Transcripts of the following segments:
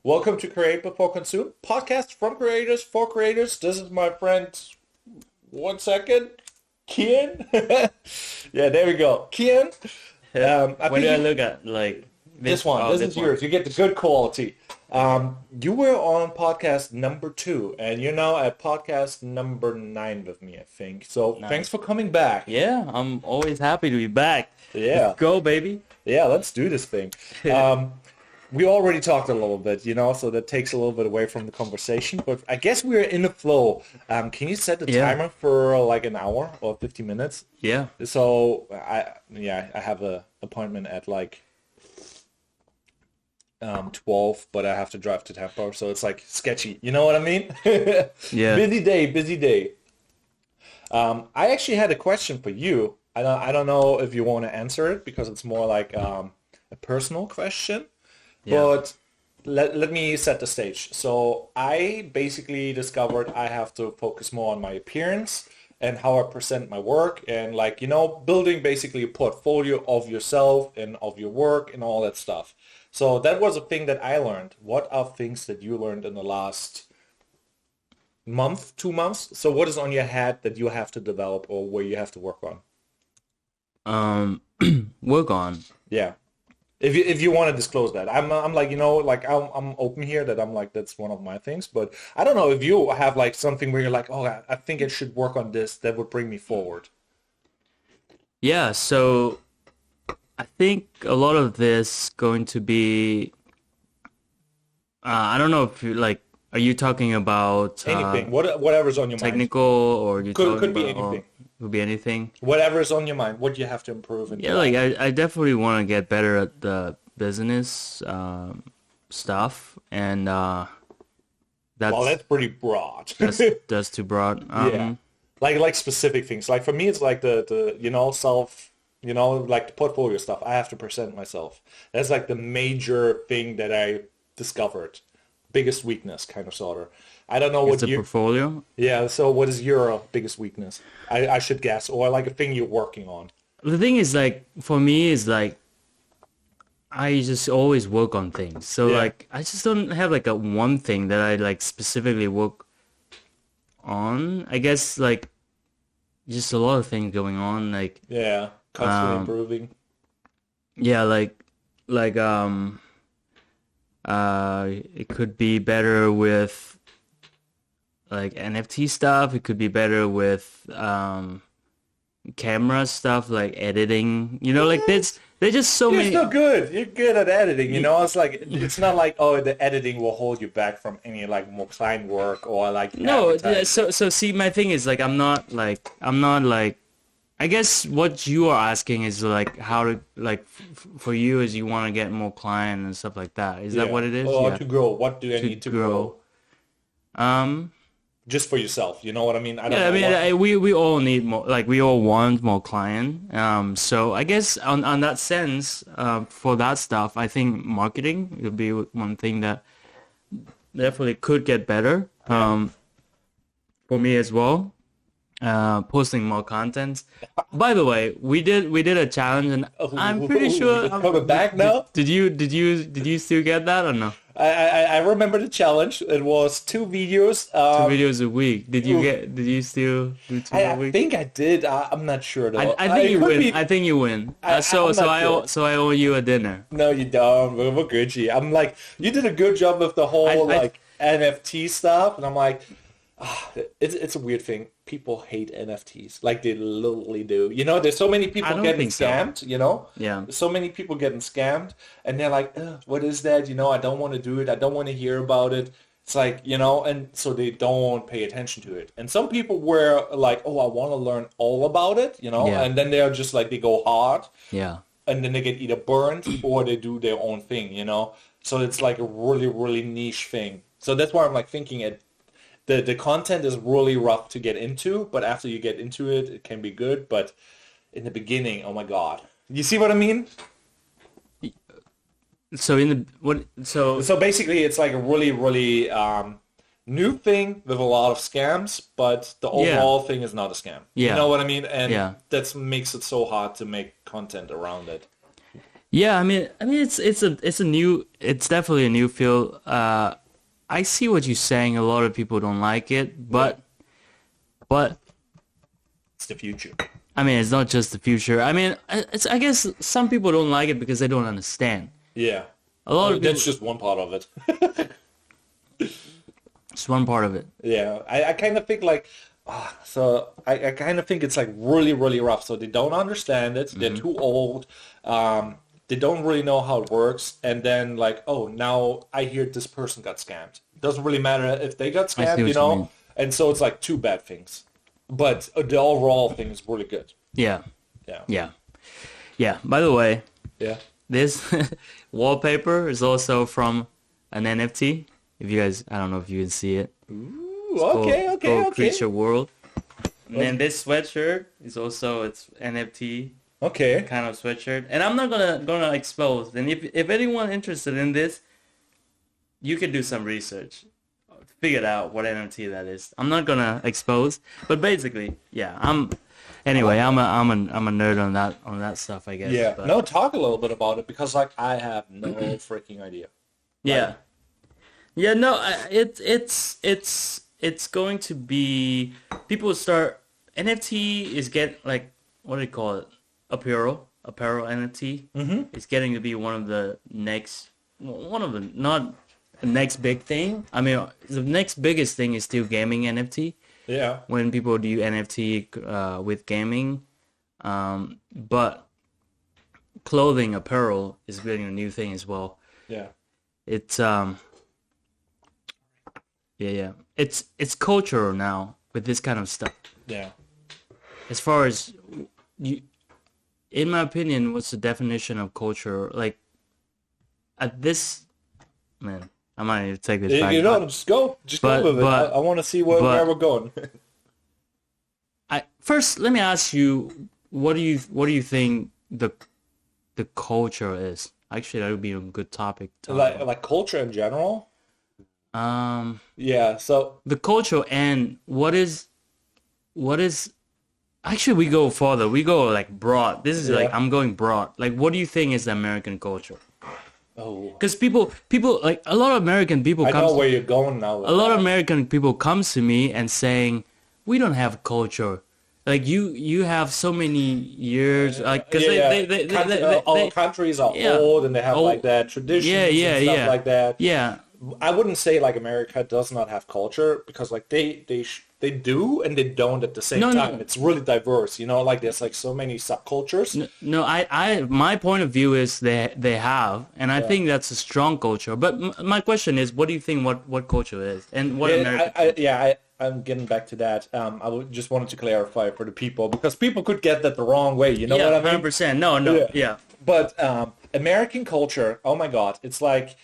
Welcome to Create Before Consume, podcast from creators for creators. This is my friend, one second, Kian. Yeah, there we go. Kian. I When think do I you, look at like this one, Oh, this this is one. yours. You get the good quality. You were on podcast number 2, and you're now at podcast number 9 with me, I think. So thanks Nice. for coming back. Yeah, I'm always happy to be back. Yeah, Let's go, baby. yeah, let's do this thing. We already talked a little bit, so that takes a little bit away from the conversation. But I guess we're in the flow. Can you set the Yeah. timer for like an hour or 50 minutes? Yeah. So I have a appointment at like 12, but I have to drive to Tampa, so it's like sketchy. You know what I mean? Yeah. Busy day, busy day. I actually had a question for you. I don't know if you want to answer it because it's more like a personal question. Yeah. But let me set the stage. So I basically discovered I have to focus more on my appearance and how I present my work and building basically a portfolio of yourself and of your work and all that stuff. So that was a thing that I learned. What are things that you learned in the last month, 2 months? So what is on your head that you have to develop or where you have to work on? Work on. Yeah. If you want to disclose that, I'm like I'm open here that I'm like that's one of my things, but I don't know if you have like something where you're like, oh, I think I should work on this that would bring me forward. Yeah, so I think a lot of this going to be I don't know if you like are you talking about Anything, whatever's on your mind, technical or you could talking could be about anything, could be anything? whatever's on your mind, what you have to improve and Yeah, develop. like I definitely want to get better at the business stuff and Well, that's that's pretty broad. that's too broad. Yeah, like specific things. Like for me, it's like the self, like the portfolio stuff. I have to present myself. That's like the major thing that I discovered. Biggest weakness, kind of sort of. I don't know It's what a you. portfolio. Yeah. So what is your biggest weakness? I should guess, or like a thing you're working on. The thing is like for me is like I just always work on things. So Yeah. like I just don't have like a one thing that I like specifically work on. I guess like just a lot of things going on like Yeah. Constantly um improving. yeah like it could be better with like NFT stuff. It could be better with camera stuff like editing. You know, like there's just so You're still many. good. You're good at editing. It's like it's not like oh the editing will hold you back from any like more client work or like No, advertising. so see, my thing is like I'm not like I guess what you are asking is like how to like for you is you want to get more client and stuff like that. Is that Yeah. what it is? Or Yeah, to grow. What do I to need to grow. grow? Um, Just for yourself. You know what I mean? I don't yeah, I know mean, what. we all need more, like we all want more client. So I guess on that sense, for that stuff, I think marketing would be one thing that definitely could get better. Yeah. For me as well. Posting more content. By the way, we did a challenge, and I'm pretty sure. It's coming back now. Did you still get that or no? I remember the challenge. It was 2 videos. 2 videos a week. Did you still do two a I week? think I did. I'm not sure though. I think It you could win. be- I think you win. I'm not sure. So I owe you a dinner. No, you don't. We're Gucci. I'm like, you did a good job with the whole I like NFT stuff, and I'm like, it's a weird thing. People hate NFTs, like they literally do. There's so many people don't getting think so. scammed. Yeah. There's so many people getting scammed, and they're like, ugh, what is that? I don't want to do it. I don't want to hear about it. It's like, and so they don't pay attention to it. And some people were like, oh, I want to learn all about it, Yeah. and then they're just like, they go hard Yeah. and then they get either burnt or they do their own thing. So it's like a really, really niche thing. So that's why I'm like thinking the content is really rough to get into, but after you get into it, it can be good. But in the beginning, oh my God. You see what I mean? So in the what? So So basically, it's like a really, really new thing with a lot of scams, but the Yeah. overall thing is not a scam. You Yeah. know what I mean? And Yeah. that makes it so hard to make content around it. Yeah, I mean, it's definitely a new field. I see what you're saying. A lot of people don't like it, Yeah. but It's the future. I mean, it's not just the future. I mean, I guess some people don't like it because they don't understand. Yeah. A lot of That's people, just one part of it. it's one part of it. Yeah, I kind of think like, so I kind of think it's like really, really rough. So they don't understand it. They're too old. They don't really know how it works. And then like, oh, now I hear this person got scammed. Doesn't really matter if they got I see scammed, what you mean. And so it's like two bad things. But the overall thing is really good. Yeah, Yeah. yeah, yeah. By the way, Yeah. this wallpaper is also from an NFT. If you guys, I don't know if you can see it. Ooh, okay, Called, okay, called okay. Creature World. And then this sweatshirt is also it's NFT Okay. kind of sweatshirt. And I'm not gonna expose. And if anyone interested in this, you can do some research, figure out what NFT that is. I'm not gonna expose, but basically, yeah. Anyway. I'm a nerd on that stuff, I guess. Yeah. But No, talk a little bit about it because like I have no freaking idea. yeah. Yeah, no, it's going to be people start NFT is get like what do you call it? Apparel NFT. Mm-hmm. It's getting to be one of the not the next big thing. I mean, the next biggest thing is still gaming NFT. Yeah. When people do NFT with gaming, but clothing apparel is getting a new thing as well. Yeah. It's yeah. It's cultural now with this kind of stuff. Yeah. As far as you, in my opinion, what's the definition of culture? Like at this, man, I might need to take this back. Just go with it. I want to see where we're going. First, let me ask you, what do you think the culture is? Actually, that would be a good topic. To talk about. Like culture in general. Um, Yeah. So the culture and what is actually we go further. We go like broad. This is like Yeah. I'm going broad. Like, what do you think is the American culture? oh, Because people like a lot of American people I come. know where you're going now. With A lot of that. American people comes to me and saying, "We don't have culture." Like you have so many years, like because all countries are yeah. old and they have Oh, like that traditions yeah, and stuff yeah, like that. yeah. I wouldn't say like America does not have culture because like they do and they don't at the same No, time. no. It's really diverse, like there's like so many subcultures. No, my point of view is they have, and I think that's a strong culture. But my question is, what do you think? What culture is, and what American? I'm getting back to that. Just wanted to clarify for the people because people could get that the wrong way. You know what I mean? 100%. No, yeah. But American culture, oh my God, it's like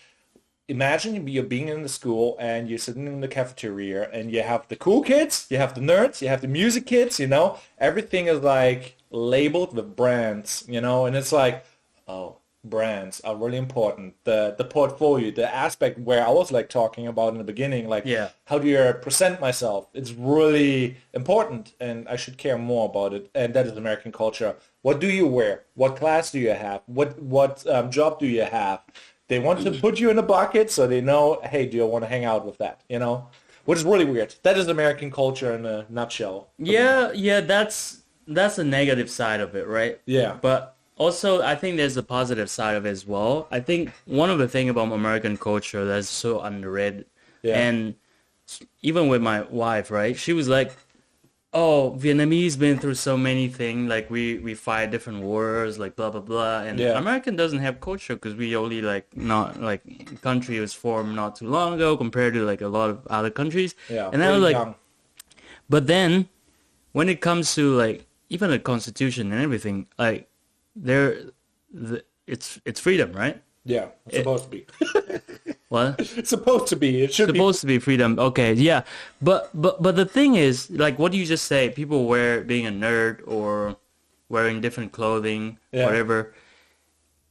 imagine you're being in the school and you're sitting in the cafeteria and you have the cool kids, you have the nerds, you have the music kids. Everything is like labeled with brands. And it's like, oh. Brands are really important. The portfolio, the aspect where I was like talking about in the beginning, like how do you present myself? It's really important, and I should care more about it. And that is American culture. What do you wear? What class do you have? What job do you have? They want to put you in a bucket so they know, hey, do you want to hang out with that? Which is really weird. That is American culture in a nutshell. Yeah. That's a negative side of it, right? Yeah. But also, I think there's a positive side of it as well. I think one of the things about American culture that's so underrated, and even with my wife, right? She was like, "Oh, Vietnamese been through so many things. Like we fight different wars, like blah blah blah." And American doesn't have culture because we only like not like country was formed not too long ago compared to like a lot of other countries. Yeah. And I was like, young. but then when it comes to like even the Constitution and everything, like. It's freedom, right? Yeah, it's supposed to be. What? It's supposed to be. It should Supposed to be freedom. Okay, yeah. But the thing is, like, what do you just say? People being a nerd or wearing different clothing, whatever.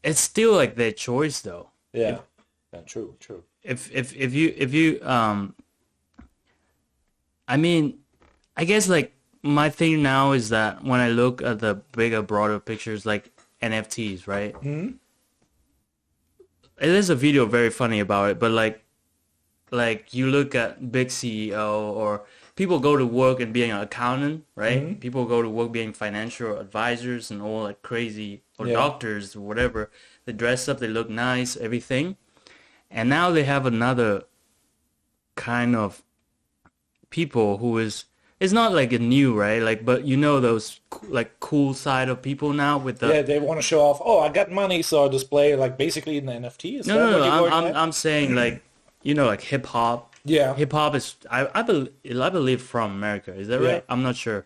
It's still like their choice, though. Yeah. True. If you I mean, I guess like my thing now is that when I look at the bigger, broader pictures, like NFTs, right? Mm-hmm. it is a video very funny about it, but like you look at big CEO or people go to work and being an accountant, right? Hmm. People go to work being financial advisors and all like crazy or Yeah. doctors or whatever. They dress up, they look nice, everything. And now they have another kind of people who is it's not like a new, right? Like but you know those like cool side of people now with the Yeah, they want to show off, oh, I got money, so I display like basically in the NFT. Is no that no what no you're I'm going I'm at? I'm saying like you know like hip hop. Yeah. Hip hop is I believe from America. Is that Yeah. right? I'm not sure.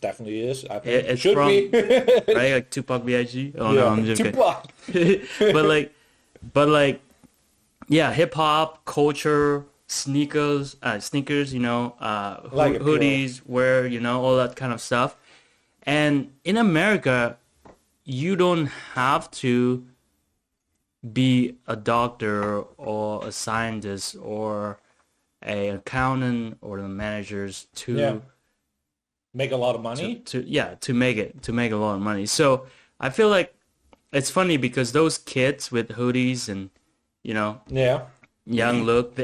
Definitely is. I It, think it's should be. from right like Tupac B.I.G. Oh no, Yeah. I'm just Tupac. kidding. but like but like yeah, hip hop, culture, sneakers, you know, Like it pure. hoodies, wear, you know, all that kind of stuff. And in America, you don't have to be a doctor or a scientist or an accountant or the managers Yeah. to Make a lot of to money. to yeah to make a lot of money. So I feel like it's funny because those kids with hoodies and you know Yeah. young look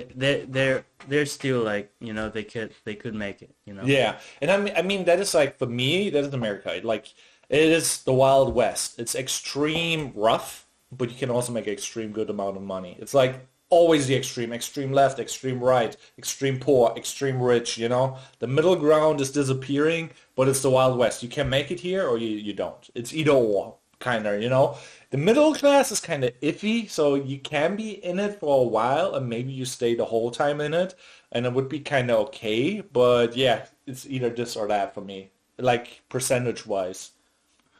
they're still like you know they could make it you know. Yeah. And I mean that is like for me, that is America. Like it is the Wild West. It's extreme rough, but you can also make an extreme good amount of money. It's like always the extreme, extreme left, extreme right, extreme poor, extreme rich, you know? The middle ground is disappearing, but it's the Wild West. You can make it here or you don't. It's either or, kind of, you know? The middle class is kind of iffy, so you can be in it for a while and maybe you stay the whole time in it and it would be kind of okay, but yeah, it's either this or that for me, like percentage wise.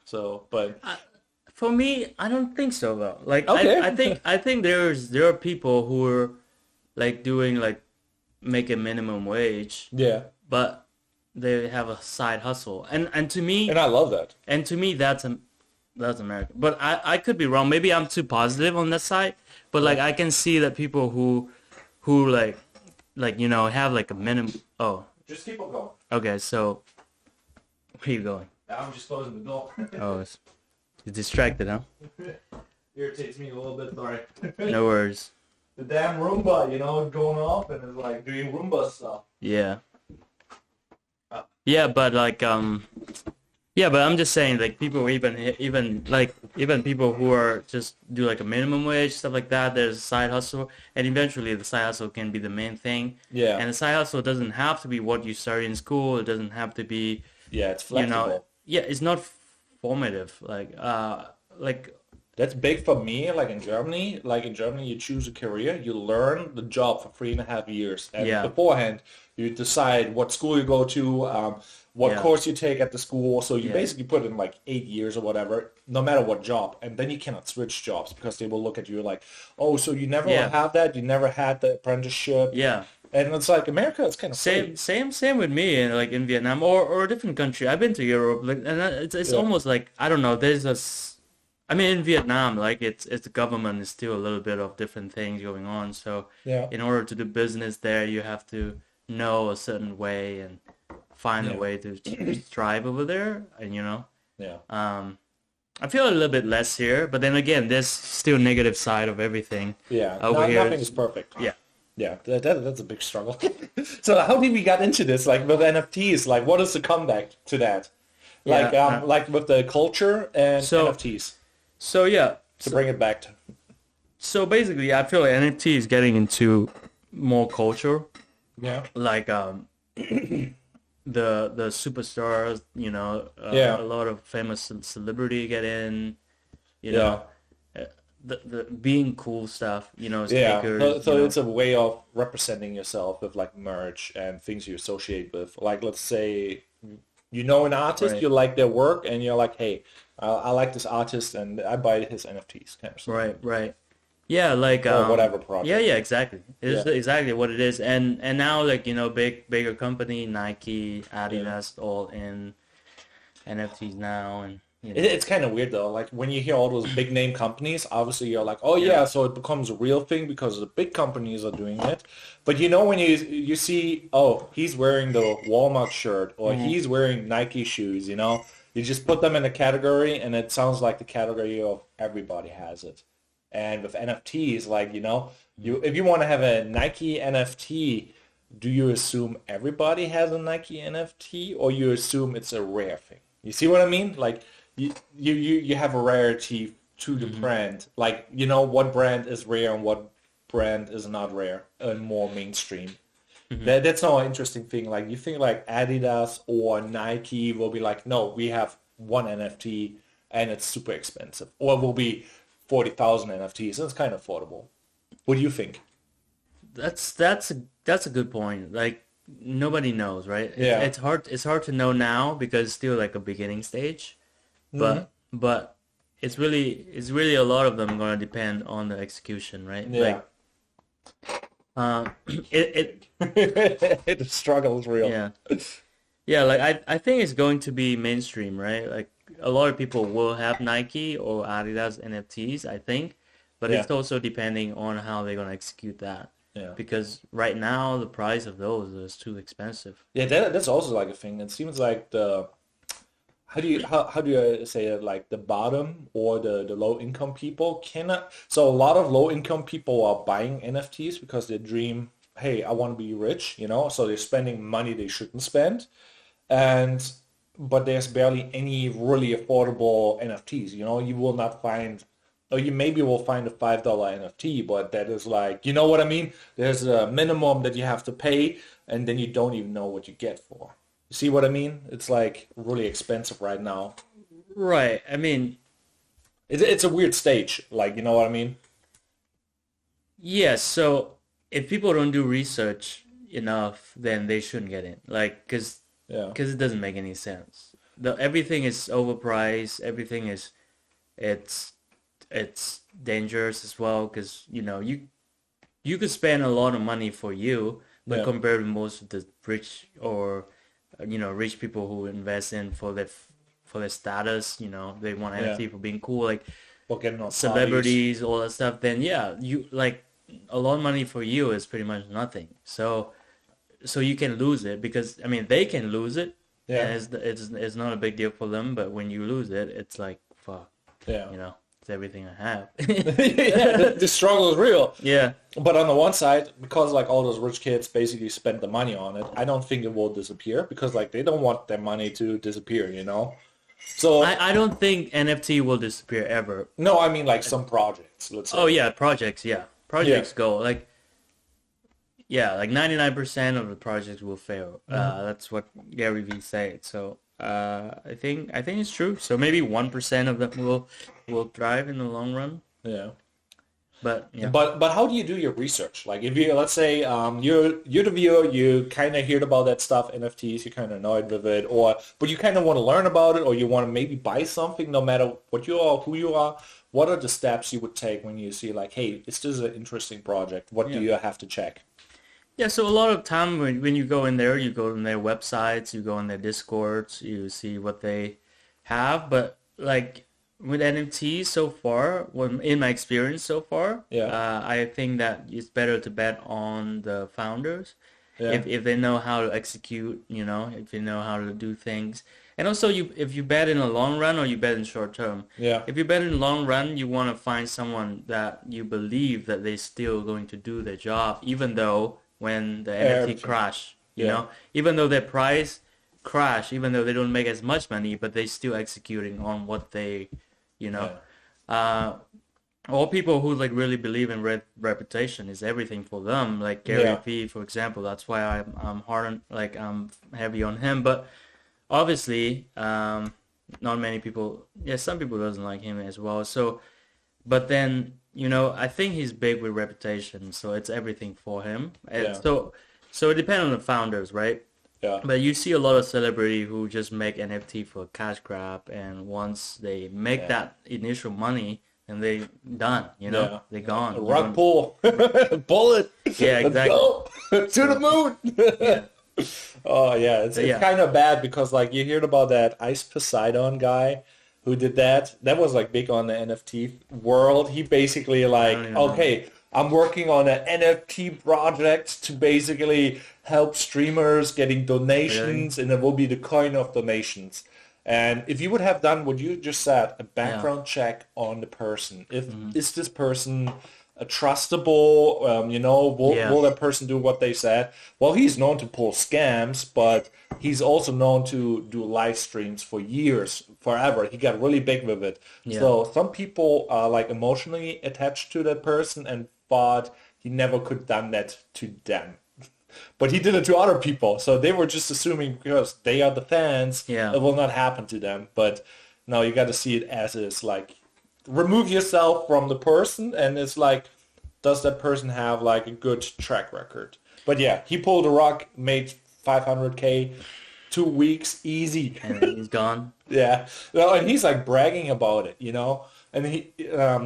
So, but For me, I don't think so though. Like I, okay. I think I think there are people who are like doing like making minimum wage, Yeah. but they have a side hustle. And I love that. And to me that's America. But I could be wrong. Maybe I'm too positive on that side. But Yeah. like I can see that people who like you know have like a minimum. Oh, Just keep on going. okay. So where you going? I'm just closing the door. Oh, you're distracted, huh? Irritates me a little bit, sorry. No worries. The damn Roomba, you know, going off and it's like doing Roomba stuff. Yeah. Yeah, but like yeah, but I'm just saying like people even people who are just do like a minimum wage stuff like that. There's a side hustle, and eventually the side hustle can be the main thing. Yeah. And the side hustle doesn't have to be what you study in school. It doesn't have to be Yeah, it's you know flexible. yeah it's not formative like That's big for me, like in Germany. Like in Germany, you choose a career, you learn the job for 3.5 years. And yeah beforehand, you decide what school you go to, what yeah course you take at the school. So you yeah basically put in like 8 years or whatever, no matter what job. And then you cannot switch jobs because they will look at you like, oh, so you never yeah have that? You never had the apprenticeship? yeah And it's like America, it's kind of free. same with me in like in Vietnam or a different country. I've been to Europe like and it's Yeah. almost like I don't know there's I mean in Vietnam like it's the government is still a little bit of different things going on, so Yeah. in order to do business there you have to know a certain way and find a Yeah. way to strive over there and you know Yeah. I feel a little bit less here, but then again there's still negative side of everything Yeah. over here. Nothing is perfect. Yeah. Yeah, that's a big struggle. So how did we get into this? Like with NFTs, like what is the comeback to that? Yeah, Like with the culture and so NFTs so yeah to bring it back to. so basically I feel like NFT is getting into more culture Yeah. like the superstars you know Yeah. a lot of famous celebrity get in you Yeah. know the being cool stuff you know Yeah. stickers So you know it's a way of representing yourself with like merch and things you associate with. Like let's say you know an artist, right you like their work, and you're like, hey, I like this artist, and I buy his NFTs, kind of stuff, right yeah like or whatever yeah project. exactly it's Yeah. exactly what it is and now like you know bigger company Nike Yeah. Adidas all in NFTs now and you It, know it's kind of weird though. Like when you hear all those big name companies, obviously you're like, oh yeah yeah, so it becomes a real thing because the big companies are doing it. But you know when you see, oh, he's wearing the Walmart shirt or hmm he's wearing Nike shoes, you just put them in a category and it sounds like the category of everybody has it. And with NFTs, like, if you want to have a Nike NFT, do you assume everybody has a Nike NFT or you assume it's a rare thing? You see what I mean? Like you have a rarity to the Mm-hmm. brand. Like, what brand is rare and what brand is not rare and more mainstream. Mm-hmm. That's not an interesting thing. Like you think like Adidas or Nike will be like, no, we have one NFT and it's super expensive. Or it will be 40,000 NFTs and it's kind of affordable. What do you think? That's a good point. Like nobody knows, right? Yeah. It's hard to know now because it's still like a beginning stage. Hmm. But it's really a lot of them gonna depend on the execution, right? Yeah. Uh, it The struggle is real. yeah. Yeah, like I think it's going to be mainstream, right? Like a lot of people will have Nike or Adidas NFTs, I think, but Yeah. it's also depending on how they're gonna execute that. Yeah. Because right now the price of those is too expensive. Yeah, that's also like a thing. It seems like how do you say it, like the bottom or the low income people cannot, so a lot of low income people are buying NFTs because they dream, hey, I want to be rich, so they're spending money they shouldn't spend. And but there's barely any really affordable NFTs. You will not find, or you maybe will find a $5 NFT, but that is like, you know what I mean? There's a minimum that you have to pay, and then you don't even know what you get for. You see what I mean? It's like really expensive right now. Right. I mean, It's a weird stage, like, you know what I mean? yes, so if people don't do research enough, then they shouldn't get in. Like, Yeah, cause it doesn't make any sense. Everything is overpriced. Everything is it's it's dangerous as well. Cause you could spend a lot of money for you, but yeah, compared to most of the rich or rich people who invest in for their status, they want yeah. NFT for being cool, like Or getting on parties. celebrities, all that stuff. Then yeah, you like a lot of money for you is pretty much nothing. So you can lose it because I mean they can lose it, Yeah, and it's not a big deal for them. But when you lose it, it's like fuck, yeah. you know, it's everything I have. Yeah, the struggle is real. Yeah. But on the one side, because like all those rich kids basically spend the money on it, I don't think it will disappear because like they don't want their money to disappear. So I don't think NFT will disappear ever. no, I mean like some projects, let's Oh say. yeah, projects, yeah. Yeah. Projects go like yeah, like 99% of the projects will fail. Hmm. That's what Gary Vee said. So I think it's true. So maybe 1% of them will thrive in the long run. Yeah. But yeah. But how do you do your research? Like if you, let's say you're the viewer, you kind of heard about that stuff, NFTs, you're kind of annoyed with it, or but you kind of want to learn about it, or you want to maybe buy something, no matter what you are, who you are. What are the steps you would take when you see like, hey, is this an interesting project? What do Yeah. you have to check? Yeah, so a lot of time when you go in there, you go in their websites, you go in their Discords, you see what they have. But like with NFTs so far, when in my experience so far, Yeah, I think that it's better to bet on the founders yeah, if they know how to execute, if they know how to do things. And also you if you bet in the long run or you bet in short term. yeah. If you bet in the long run, you want to find someone that you believe that they're still going to do their job, even though when the NFT Everything. crash, Yeah, even though their price crash, even though they don't make as much money, but they still executing on what they, you know, yeah, uh, all people who like really believe in reputation is everything for them. Like Gary yeah, Vee, for example, that's why I'm hard on like I'm heavy on him. But obviously, not many people. Yeah, some people doesn't like him as well. So, but then I think he's big with reputation, so it's everything for him. And yeah, so it depends on the founders, right? yeah, But you see a lot of celebrity who just make NFT for a cash grab, and once they make yeah, that initial money, and they done, yeah. they're A gone. You rug don't. pull, bullet. Yeah, Let's exactly. go to the So moon. yeah, Oh yeah, it's so it's yeah. kind of bad because like you heard about that Ice Poseidon guy who did that. That was like big on the NFT world. He basically I don't like, even know. okay, I'm working on an NFT project to basically help streamers getting Really? donations, and it will be the coin of donations. And if you would have done what you just said, a Yeah. background check on the person, if is this person trustable, will Yeah. that person do what they said? Well, he's known to pull scams, but he's also known to do live streams for years, forever. He got really big with it. Yeah. So some people are like emotionally attached to that person and thought he never could done that to them. But he did it to other people, so they were just assuming because they are the fans, Yeah. it will not happen to them. But no, you got to see it as is. Like, remove yourself from the person, and it's like, does that person have like a good track record? But yeah, he pulled a rock, made 500K, 2 weeks, easy. And then he's gone. Yeah. Well, and he's like bragging about it, you know. And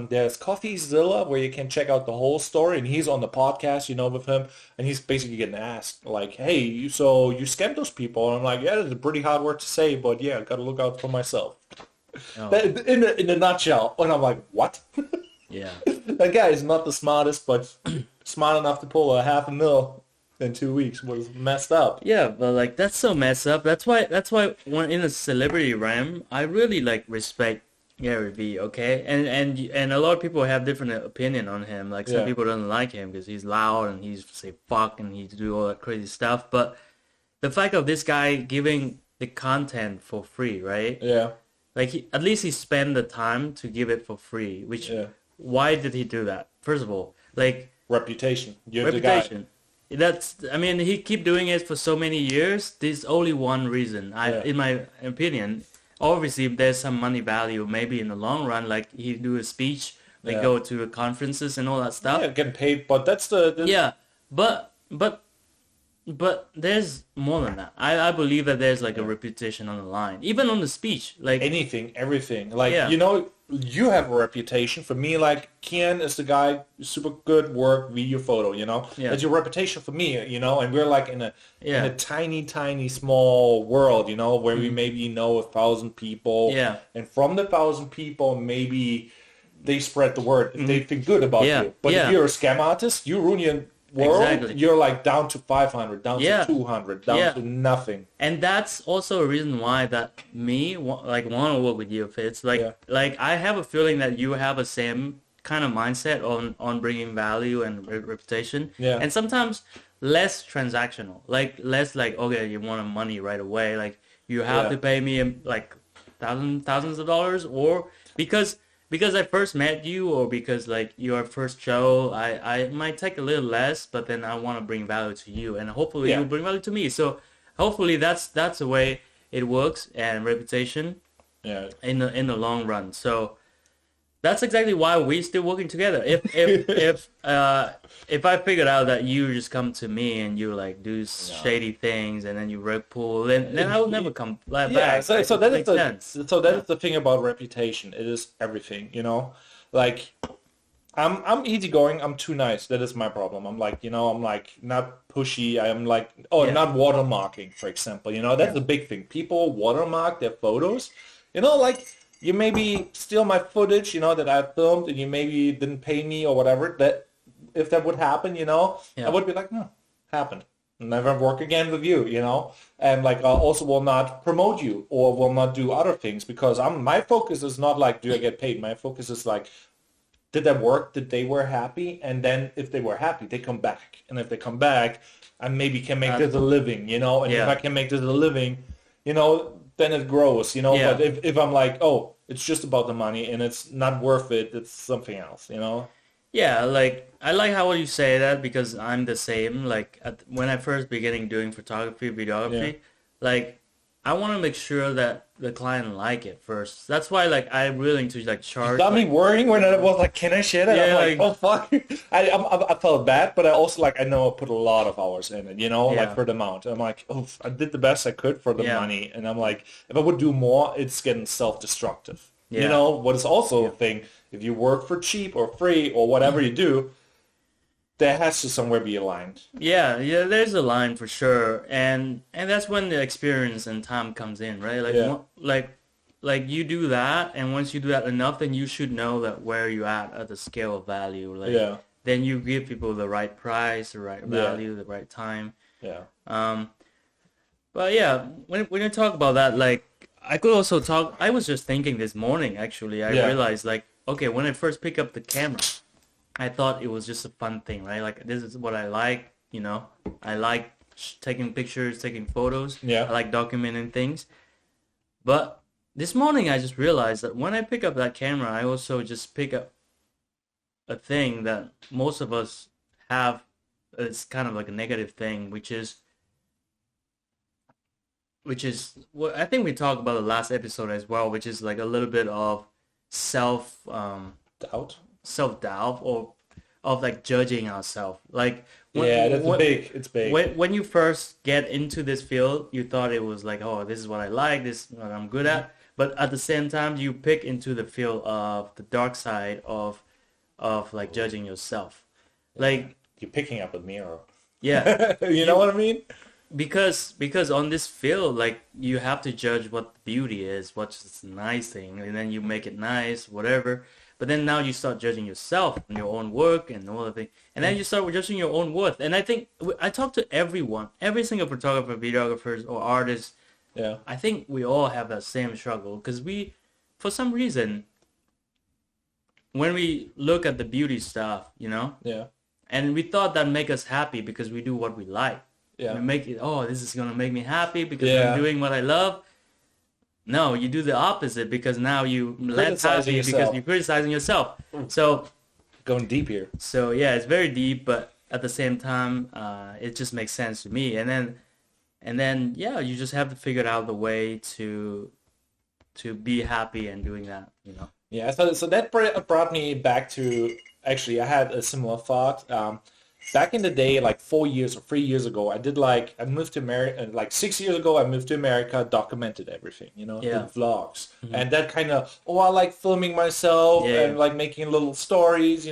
there's CoffeeZilla where you can check out the whole story, and he's on the podcast, with him, and he's basically getting asked like, "Hey, so you scammed those people?" And I'm like, "Yeah, it's a pretty hard word to say, but yeah, got to look out for myself." Oh, In a nutshell, and I'm like, "What?" yeah. That guy is not the smartest, but smart enough to pull a 500,000 in 2 weeks was messed up. Yeah, but like that's so messed up. That's why when in a celebrity realm, I really like respect Gary Vee, okay? And a lot of people have different opinion on him. Like some Yeah, people don't like him because he's loud and he's say fuck and he do all that crazy stuff. But the fact of this guy giving the content for free, right? yeah, Like at least he spent the time to give it for free. Which yeah. why did he do that? First of all, like Reputation. You're the guy. reputation. That's I mean he keep doing it for so many years. There's only one reason. Yeah, In my opinion, obviously there's some money value maybe in the long run. Like he do a speech, like yeah, go to conferences and all that yeah. stuff. Getting paid, but that's the Yeah, but but but there's more than that. I believe that there's like a yeah. reputation on the line, even on the speech. Like Anything, everything. Like, yeah, you have a reputation. For me, like, Kian is the guy, super good work, video, photo. yeah, That's your reputation for me, and we're like in a yeah, tiny, tiny, small world, where we mhm, maybe know 1,000 people, yeah, and from the 1,000 people, maybe they spread the word if they mhm, think good about yeah, you. But if yeah, you're a scam artist, you ruin your world, exactly. you're like down to 500, down to Yeah, 200, down yeah. to nothing. And that's also a reason why that like want to work with you, Fitz. Yeah, Like I have a feeling that you have a same kind of mindset on bringing value and reputation, yeah, and sometimes less transactional. Like less like okay, you want money right away. Like you have yeah, to pay me like thousands of dollars, or because because I first met you, or because like your first show, I might take a little less, but then I want to bring value to you, and hopefully yeah, you bring value to me. So hopefully that's the way it works, and reputation yeah. in the long run. So that's exactly why we're still working together. If I figured out that you just come to me and you like do No. shady things and then you rug pull, then I will never come like Yeah, back. so, Like so it that is makes the sense. so that Yeah. is the thing about reputation. It is everything. Like, I'm easygoing. I'm too nice. That is my problem. I'm like not pushy. I'm like, Yeah. not watermarking, for example. That's Yeah. a big thing. People watermark their photos. Like you maybe steal my footage, that I filmed, and you maybe didn't pay me or whatever. That if that would happen, I Yeah. would be like, happened. Never work again with you. And like I also will not promote you or will not do other things because my focus is not like do I get paid. My focus is like did that work? Did they were happy? And then if they were happy, they come back. And if they come back, I maybe can make this a living. And if I Yeah. can make this a living, then it grows. But Yeah. if I'm like, oh, it's just about the money and it's not worth it, it's something else. Yeah, like I like how you say that because I'm the same. Like when I first beginning doing photography, Yeah. videography, like I want to make sure that the client like it first. That's why like I'm willing to like You charge got me like worrying when I was like, can I share that? I'm yeah, like, like oh fuck. I felt bad, but I also like I know I put a lot of hours in it, like yeah, for the amount. I'm like, oh, I did the best I could for the yeah, money, and I'm like, if I would do more, it's getting self-destructive. yeah, What is also yeah. a thing, if you work for cheap or free or whatever you do, there has to somewhere be a line. Yeah, yeah, there's a line for sure, and that's when the experience and time comes in, right? Like, Yeah, like you do that, and once you do that enough, then you should know that where you at the scale of value. Like, yeah, then you give people the right price, the right yeah, value, the right time. yeah, Um, but yeah, when you talk about that, like, I could also talk. I was just thinking this morning, actually. I Yeah. realized, like, okay, when I first picked up the camera, I thought it was just a fun thing, right? Like, this is what I like, you know. I like taking pictures, taking photos. I Yeah. like documenting things. But this morning, I just realized that when I pick up that camera, I also just pick up a thing that most of us have. It's kind of like a negative thing, which is what I think we talked about the last episode as well, which is like a little bit of self Doubt. self doubt or of like judging ourselves. Like Yeah, that's when big. It's big. when you first get into this field, you thought it was like, oh, this is what I like, this is what I'm good at. But at the same time, you pick into the field of the dark side of like judging yourself. Like, You're picking up a mirror. yeah, You know you what I mean? because on this field, like you have to judge what the beauty is, what's a nice thing, and then you make it nice, whatever. But then now you start judging yourself and your own work and all the thing, and then you start judging your own worth. And I think I talk to everyone, every single photographer, videographers, or artist. Yeah. I think we all have that same struggle because we, for some reason, when we look at the beauty stuff, Yeah. and we thought that make us happy because we do what we like. We Yeah. make it, oh, this is gonna make me happy because I'm Yeah. doing what I love. No, you do the opposite because now you less Criticizing happy because yourself. you're criticizing yourself. So Going deep here. so yeah, it's very deep, but at the same time, it just makes sense to me. And then yeah, you just have to figure out the way to be happy and doing that. Yeah, so that brought me back to actually I had a similar thought. Back in the day, like 4 years or 3 years ago, I moved to America. Like 6 years ago, I moved to America, documented everything, Yeah. did vlogs, and that kind of I like filming myself Yeah, and yeah. like making little stories,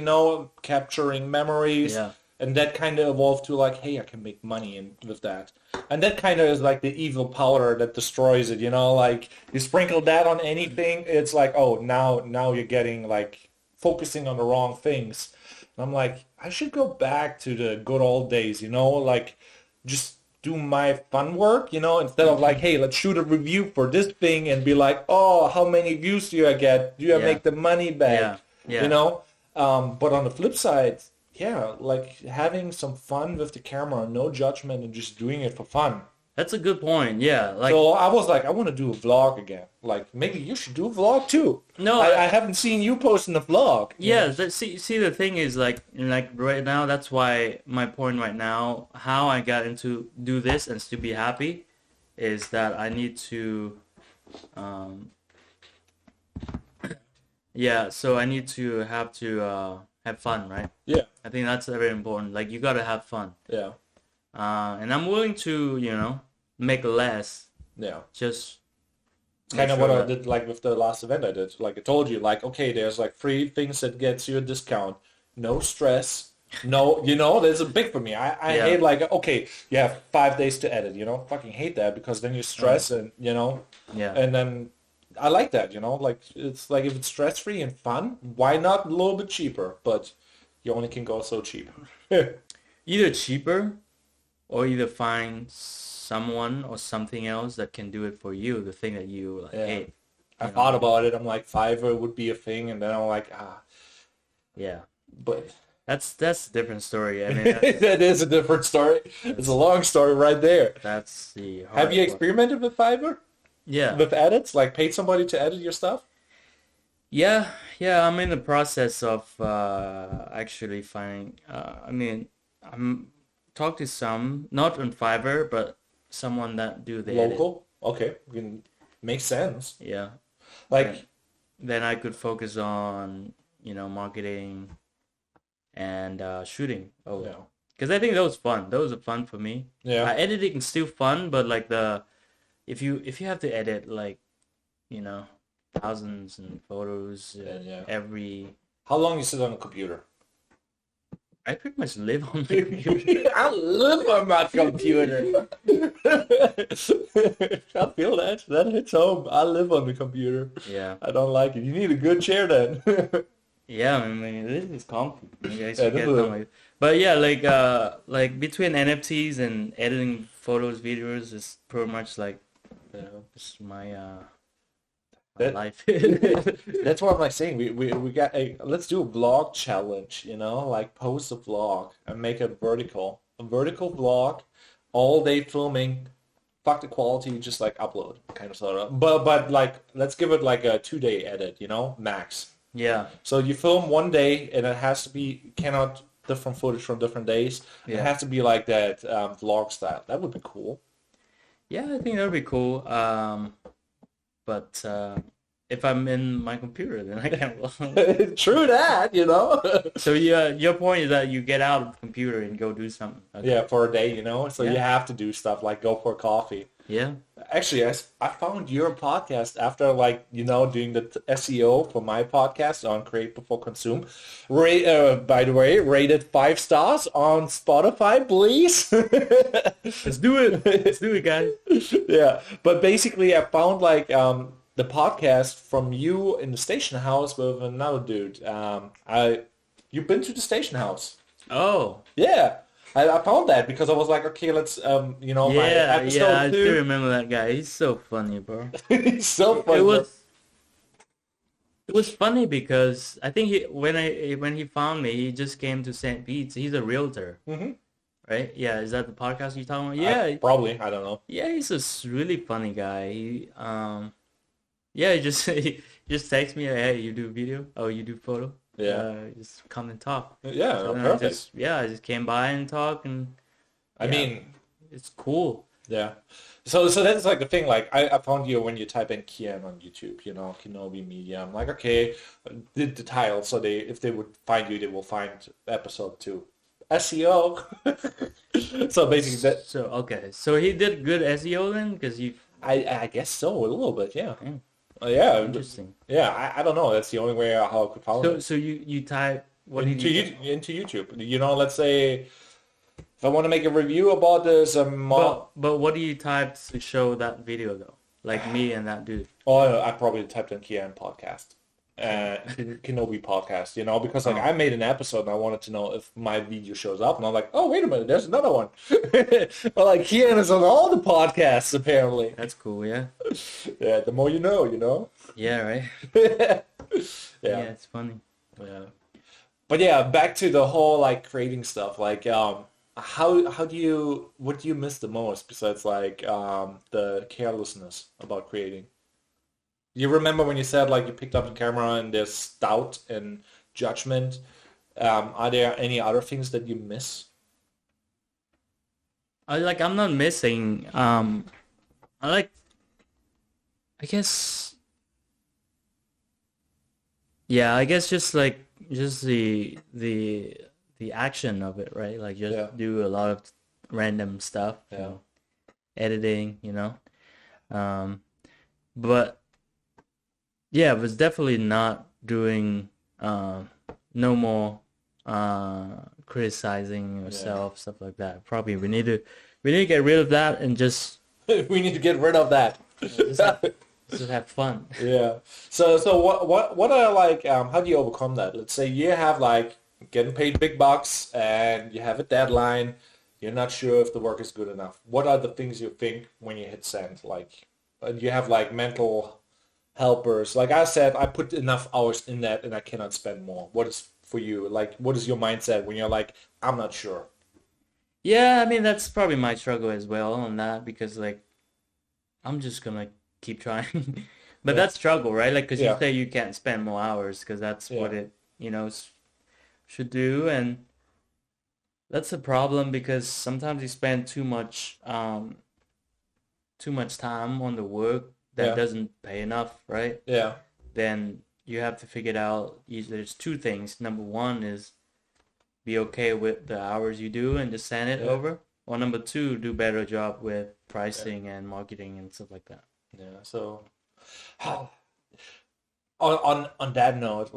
capturing memories, Yeah. and that kind of evolved to like, hey, I can make money with that. And that kind of is like the evil powder that destroys it, like you sprinkle that on anything, it's like, oh, now you're getting like focusing on the wrong things. And I'm like, I should go back to the good old days, like just do my fun work, instead of like, hey, let's shoot a review for this thing and be like, oh, how many views do I get? Do I Yeah. make the money back? Yeah. Yeah. But on the flip side, yeah, like having some fun with the camera, no judgment, and just doing it for fun. That's a good point. Yeah, like So I was like, I want to do a vlog again. Like maybe you should do a vlog too. no, I haven't seen you posting a vlog. yeah. See, the thing is like right now. That's why my point right now, how I got into do this and still be happy, is that I need to, um, yeah. So I need to have fun, right? Yeah, I think that's very important. Like you gotta have fun, yeah, and I'm willing to, make less. yeah. Just It's make kind of sure what I that, did like with the last event I did. Like I told you, like, okay, there's like 3 things that gets you a discount. No stress. No, there's a big for me. I Yeah. hate like, okay, you have 5 days to edit, fucking hate that because then you stress and, yeah. and then I like that, like it's like if it's stress free and fun, why not a little bit cheaper? But you only can go so cheap. Either cheaper or either find someone or something else that can do it for you, the thing that you like, Yeah. hate. I thought about it. I'm like Fiverr would be a thing, and then I'm like, Yeah. but That's a different story. I mean, that's, that is a different story. It's a long story right there. that's the hard Have you part. experimented with Fiverr? Yeah. With edits? Like paid somebody to edit your stuff? Yeah, yeah, I'm in the process of actually finding I mean, I'm talked to some, not on Fiverr, but someone that do the edit. Local? Okay. Makes sense. Yeah. Like, Then I could focus on, marketing and shooting. Oh, yeah. because I think that was fun. Those are fun for me. Yeah. Editing is still fun, but like if you have to edit like, thousands and photos Yeah. every, How long you sit on a computer? I pretty much live on the computer. I live on my computer. I feel that. That hits home. I live on the computer. Yeah, I don't like it. You need a good chair then. yeah. I mean, this is comfy. You guys Yeah, should this get is- some. But yeah, like between NFTs and editing photos, videos is pretty much like Yeah. it's my my That life. that's what I'm like saying. We got a let's do a vlog challenge, like post a vlog and make it a vertical vlog, all day filming. Fuck the quality, just like upload, kind of sort of. But like let's give it like a 2 day edit, max. Yeah, So you film one day and it has to be cannot different footage from different days. It yeah, has to be like that vlog style. That would be cool. yeah. I think that would be cool. But if I'm in my computer, then I can't. True that. So yeah, your point is that you get out of the computer and go do something. Okay. Yeah, for a day, so you Yeah. have to do stuff like go for coffee. Yeah. Actually, I found your podcast after doing the SEO for my podcast on Create Before Consume. By the way, rated 5 stars on Spotify, please. Let's do it. Let's do it, guys. Yeah, but basically I found the podcast from you in the station house with another dude. You've been to the station house. Oh. Yeah. I found that because I was like, okay, let's my Yeah, yeah, I episode still 2. remember that guy. He's so funny, bro. It's so It funny. was funny because I think when he found me, he just came to St. Pete's. He's a realtor, Mm-hmm. right? Yeah, is that the podcast you're talking about? Yeah, Probably. I don't know. yeah, he's a really funny guy. Yeah, he just texts me, hey, you do video? Oh, you do photo? Yeah. Just come and talk. Yeah, So then perfect. I just came by and talk, and I yeah, mean, it's cool. yeah. So that's like the thing. Like I found you when you type in Kian on YouTube, Kienobimedia. I'm like, okay, the title. So if they would find you, they will find episode 2. SEO. So basically that. So okay, so he did good SEO then, because you. I guess so, a little bit. Yeah. Mm, Yeah. interesting. Yeah. I don't know. That's the only way how I could find So it. so you type what did Into you into YouTube. Let's say if I want to make a review about this, but what do you type to show that video though? Like me and that dude. oh, I probably typed in Kian podcast, Kenobi podcast, because Oh, I made an episode and I wanted to know if my video shows up, and I'm like, oh, wait a minute, there's another one. Well, like Kian is on all the podcasts apparently. that's cool. Yeah. Yeah, the more you know. Yeah. Right. Yeah, Yeah, it's funny. yeah. But yeah, back to the whole creating stuff. What do you miss the most besides the carelessness about creating? You remember when you said you picked up the camera and there's doubt and judgment. Are there any other things that you miss? I'm not missing. I like. I guess. Yeah, I guess just the action of it, right? Like just Yeah, do a lot of random stuff, yeah, editing. Um, but yeah, it was definitely not doing no more criticizing yeah. yourself, stuff like that. Probably we need to get rid of that and just We need to get rid of that. just have, just have fun. Yeah. So what are how do you overcome that? Let's say you have getting paid big bucks and you have a deadline. You're not sure if the work is good enough. What are the things you think when you hit send? You have mental helpers. Like I said, I put enough hours in that and I cannot spend more. What is for you? What is your mindset when you're I'm not sure? Yeah, I mean that's probably my struggle as well on that because I'm just gonna keep trying. But Yeah. that's struggle, right? Because you Yeah. say you can't spend more hours because that's Yeah. what it, should do. And that's a problem because sometimes you spend too much time on the work that Yeah. doesn't pay enough, right? Yeah. Then you have to figure it out. There's two things. Number one is be okay with the hours you do and just send it Yeah. over. Or number two, do better job with Yeah. pricing and marketing and stuff like that. Yeah. So how on that note,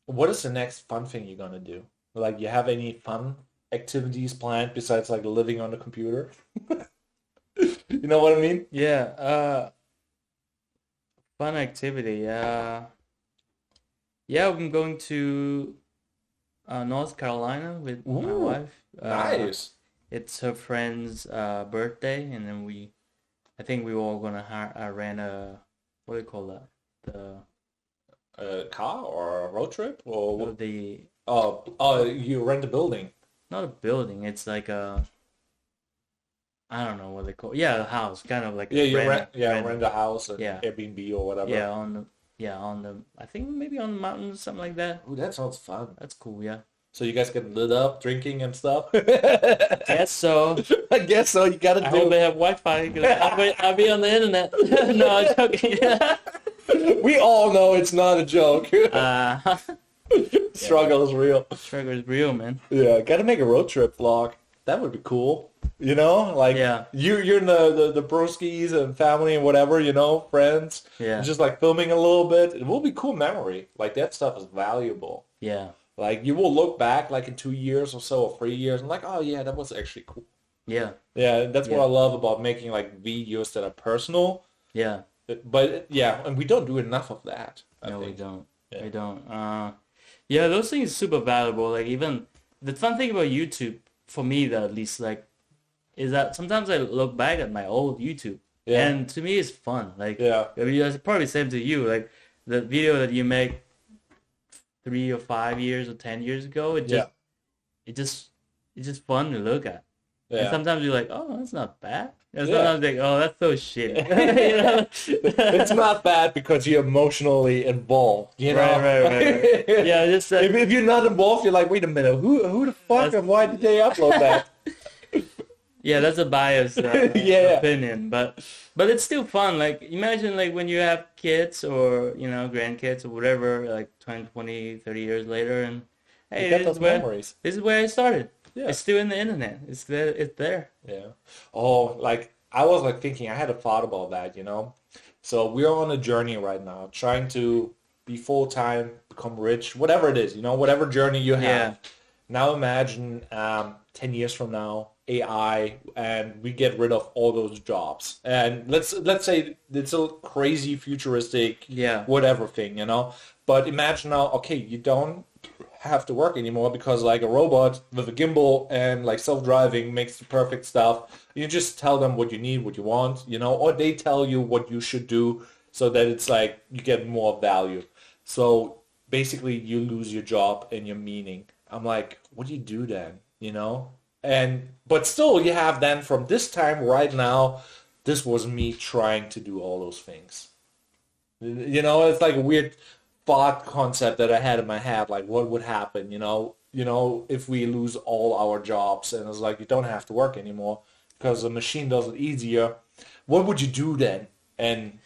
what is the next fun thing you're gonna do? You have any fun activities planned besides living on the computer? You know what I mean? Yeah, fun activity. Yeah, I'm going to North Carolina with my Ooh, wife. nice. It's her friend's birthday, and then I think we were all gonna rent what do you call that? The A car or a road trip or no, the you rent a building. not a building. It's like a I don't know what they call. Yeah, a house, kind of like Yeah, a you rent, rent a house and Yeah, Airbnb or whatever. yeah, on the. I think maybe on the mountains, something like that. Oh, that sounds fun. That's cool. Yeah. So you guys get lit up, drinking and stuff. Guess so. I guess so. You gotta I hope do. they have Wi-Fi because I'll be on the internet. No, I'm joking. We all know it's not a joke. uh, Struggle is real. Trigger is real, man. Yeah, gotta make a road trip vlog. That would be cool. You know, like Yeah. you're in the broskies and family and whatever, you know, friends. Yeah. Just like filming a little bit. It will be cool memory. Like that stuff is valuable. Yeah. Like you will look back like in 2 years or so or 3 years and like, oh yeah, that was actually cool. Yeah. Yeah, that's what Yeah. I love about making like videos that are personal. Yeah. But yeah, and we don't do enough of that, I No, we think. don't. Yeah. We don't. Yeah, those things are super valuable. Like even the fun thing about YouTube, for me, that at least, like, is that sometimes I look back at my old YouTube, Yeah. and to me, it's fun. Like, Yeah. I mean, it's probably same to you. Like the video that you make 3 or 5 years or 10 years ago, Yeah. it's just fun to look at. And Yeah. sometimes you're like, oh, that's not bad. And Yeah. sometimes like, oh, that's so shitty. You know? It's not bad because you're emotionally involved, you know? Right. Yeah, just If you're not involved, you're like, wait a minute, who the fuck That's- and why did they upload that? yeah, that's a biased Yeah. opinion, but it's still fun. Like imagine like when you have kids or grandkids or whatever, like 20, 20, 30 years later, and hey, You get those memories. this is where I started. Yeah. It's still in the internet. It's there. It's there. Yeah. Oh, like I was like thinking, I had a thought about that, you know? So we're on a journey right now, trying to be full-time, become rich, whatever it is, you know, whatever journey you have. Yeah. Now imagine 10 years from now, AI, and we get rid of all those jobs. And let's say it's a crazy futuristic Yeah. whatever thing, you know? But imagine now, okay, you don't have to work anymore because like a robot with a gimbal and like self-driving makes the perfect stuff. You just tell them what you need, what you want, you know, or they tell you what you should do so that it's like you get more value. So basically you lose your job and your meaning. I'm like, what do you do then, you know? And but still you have then from this time right now, this was me trying to do all those things. You know, it's like a weird thought concept that I had in my head, like what would happen, if we lose all our jobs, and it's like you don't have to work anymore because the machine does it easier. What would you do then? And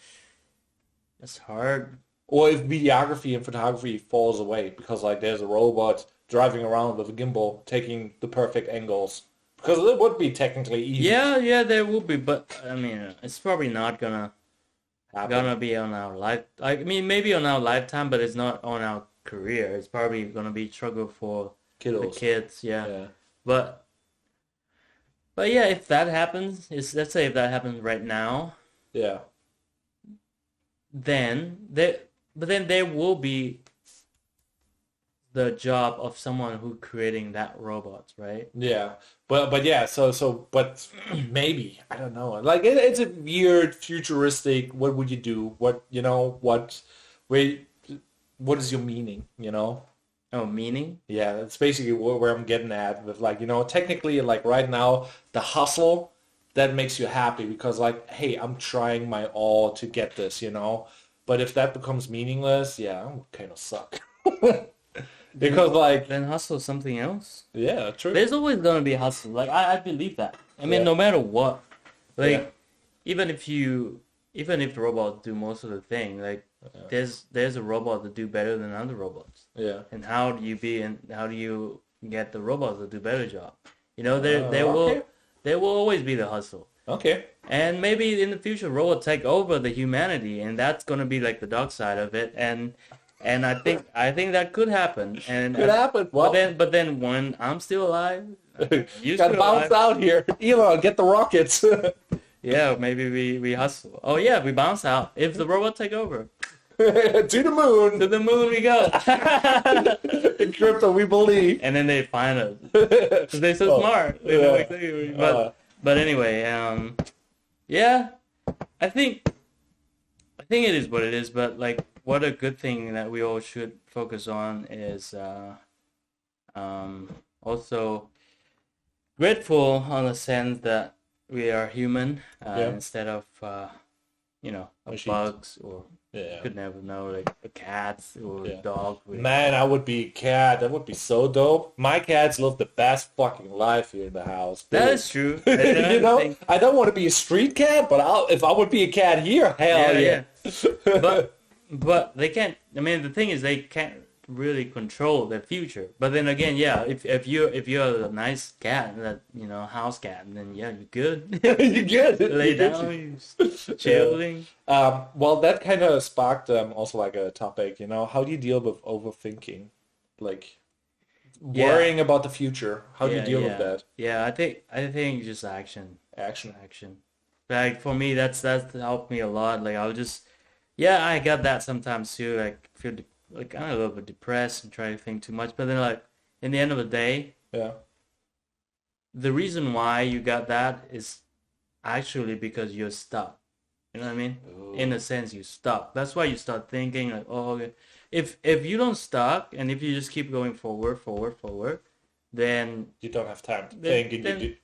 It's hard. or if videography and photography falls away because like there's a robot driving around with a gimbal taking the perfect angles, because it would be technically easy. Yeah, there will be, but I mean, it's probably not gonna Happen. be on our life. I mean, maybe on our lifetime, but it's not on our career. It's probably gonna be struggle for the Kiddos. kids. Yeah, Yeah. but yeah, if that happens, let's say if that happens right now, Yeah. then there will be the job of someone who creating that robot, right? Yeah, but yeah, but maybe I don't know. Like it's a weird futuristic. What would you do? Wait, what is your meaning? You know? Oh, meaning? Yeah, that's basically where I'm getting at with like technically like right now the hustle that makes you happy because like hey I'm trying my all to get this, you know. But if that becomes meaningless, yeah, I'm kind of suck. Because like Then hustle something else. yeah, true. There's always gonna be hustle. Like I believe that. I mean, Yeah. no matter what, like Yeah. even if the robots do most of the thing, like there's a robot that do better than other robots. Yeah. And how do you get the robots to do better job? You know, Okay. there will always be the hustle. Okay. And maybe in the future robots take over the humanity, and that's gonna be like the dark side of it. And I think that could happen. And Could happen. Well, but then when I'm still alive, you gotta still bounce alive, out here. Elon, get the rockets. yeah, maybe we hustle. Oh yeah, we bounce out if the robot take over. To the moon. To the moon we go. In crypto, we believe. And then they find us. 'Cause they're so Oh, smart. They know yeah. exactly but anyway, yeah, I think think it is what it is, but like what a good thing that we all should focus on is also grateful on the sense that we are human Yeah, instead of of machines. bugs or Yeah, could never know like a cat or yeah. dog with Man, I would be a cat. That would be so dope. My cats live the best fucking life here in the house, that dude. is true. I You don't know, think I don't want to be a street cat, but if I would be a cat here, hell yeah, yeah. yeah. But they can't. I mean, the thing is, they can't really control their future. But then again, yeah, if you're a nice cat, that house cat, then yeah, you're good. You get it. Lay You get down, it. you Yeah. chilling. Well, that kind of sparked also like a topic, how do you deal with overthinking? Like Yeah, worrying about the future. How do you yeah, deal with yeah, that? yeah. I think just action, Action. action. Like for me, that's helped me a lot. Like I'll just yeah, I got that sometimes too. Like feel like I'm a little bit depressed and try to think too much. But then like in the end of the day, Yeah. the reason why you got that is actually because you're stuck. You know what I mean? In Ooh. a sense, you stuck. That's why you start thinking like, oh, okay. If you don't stuck and if you just keep going forward, forward, forward, then You don't have time to then, think, and you then do.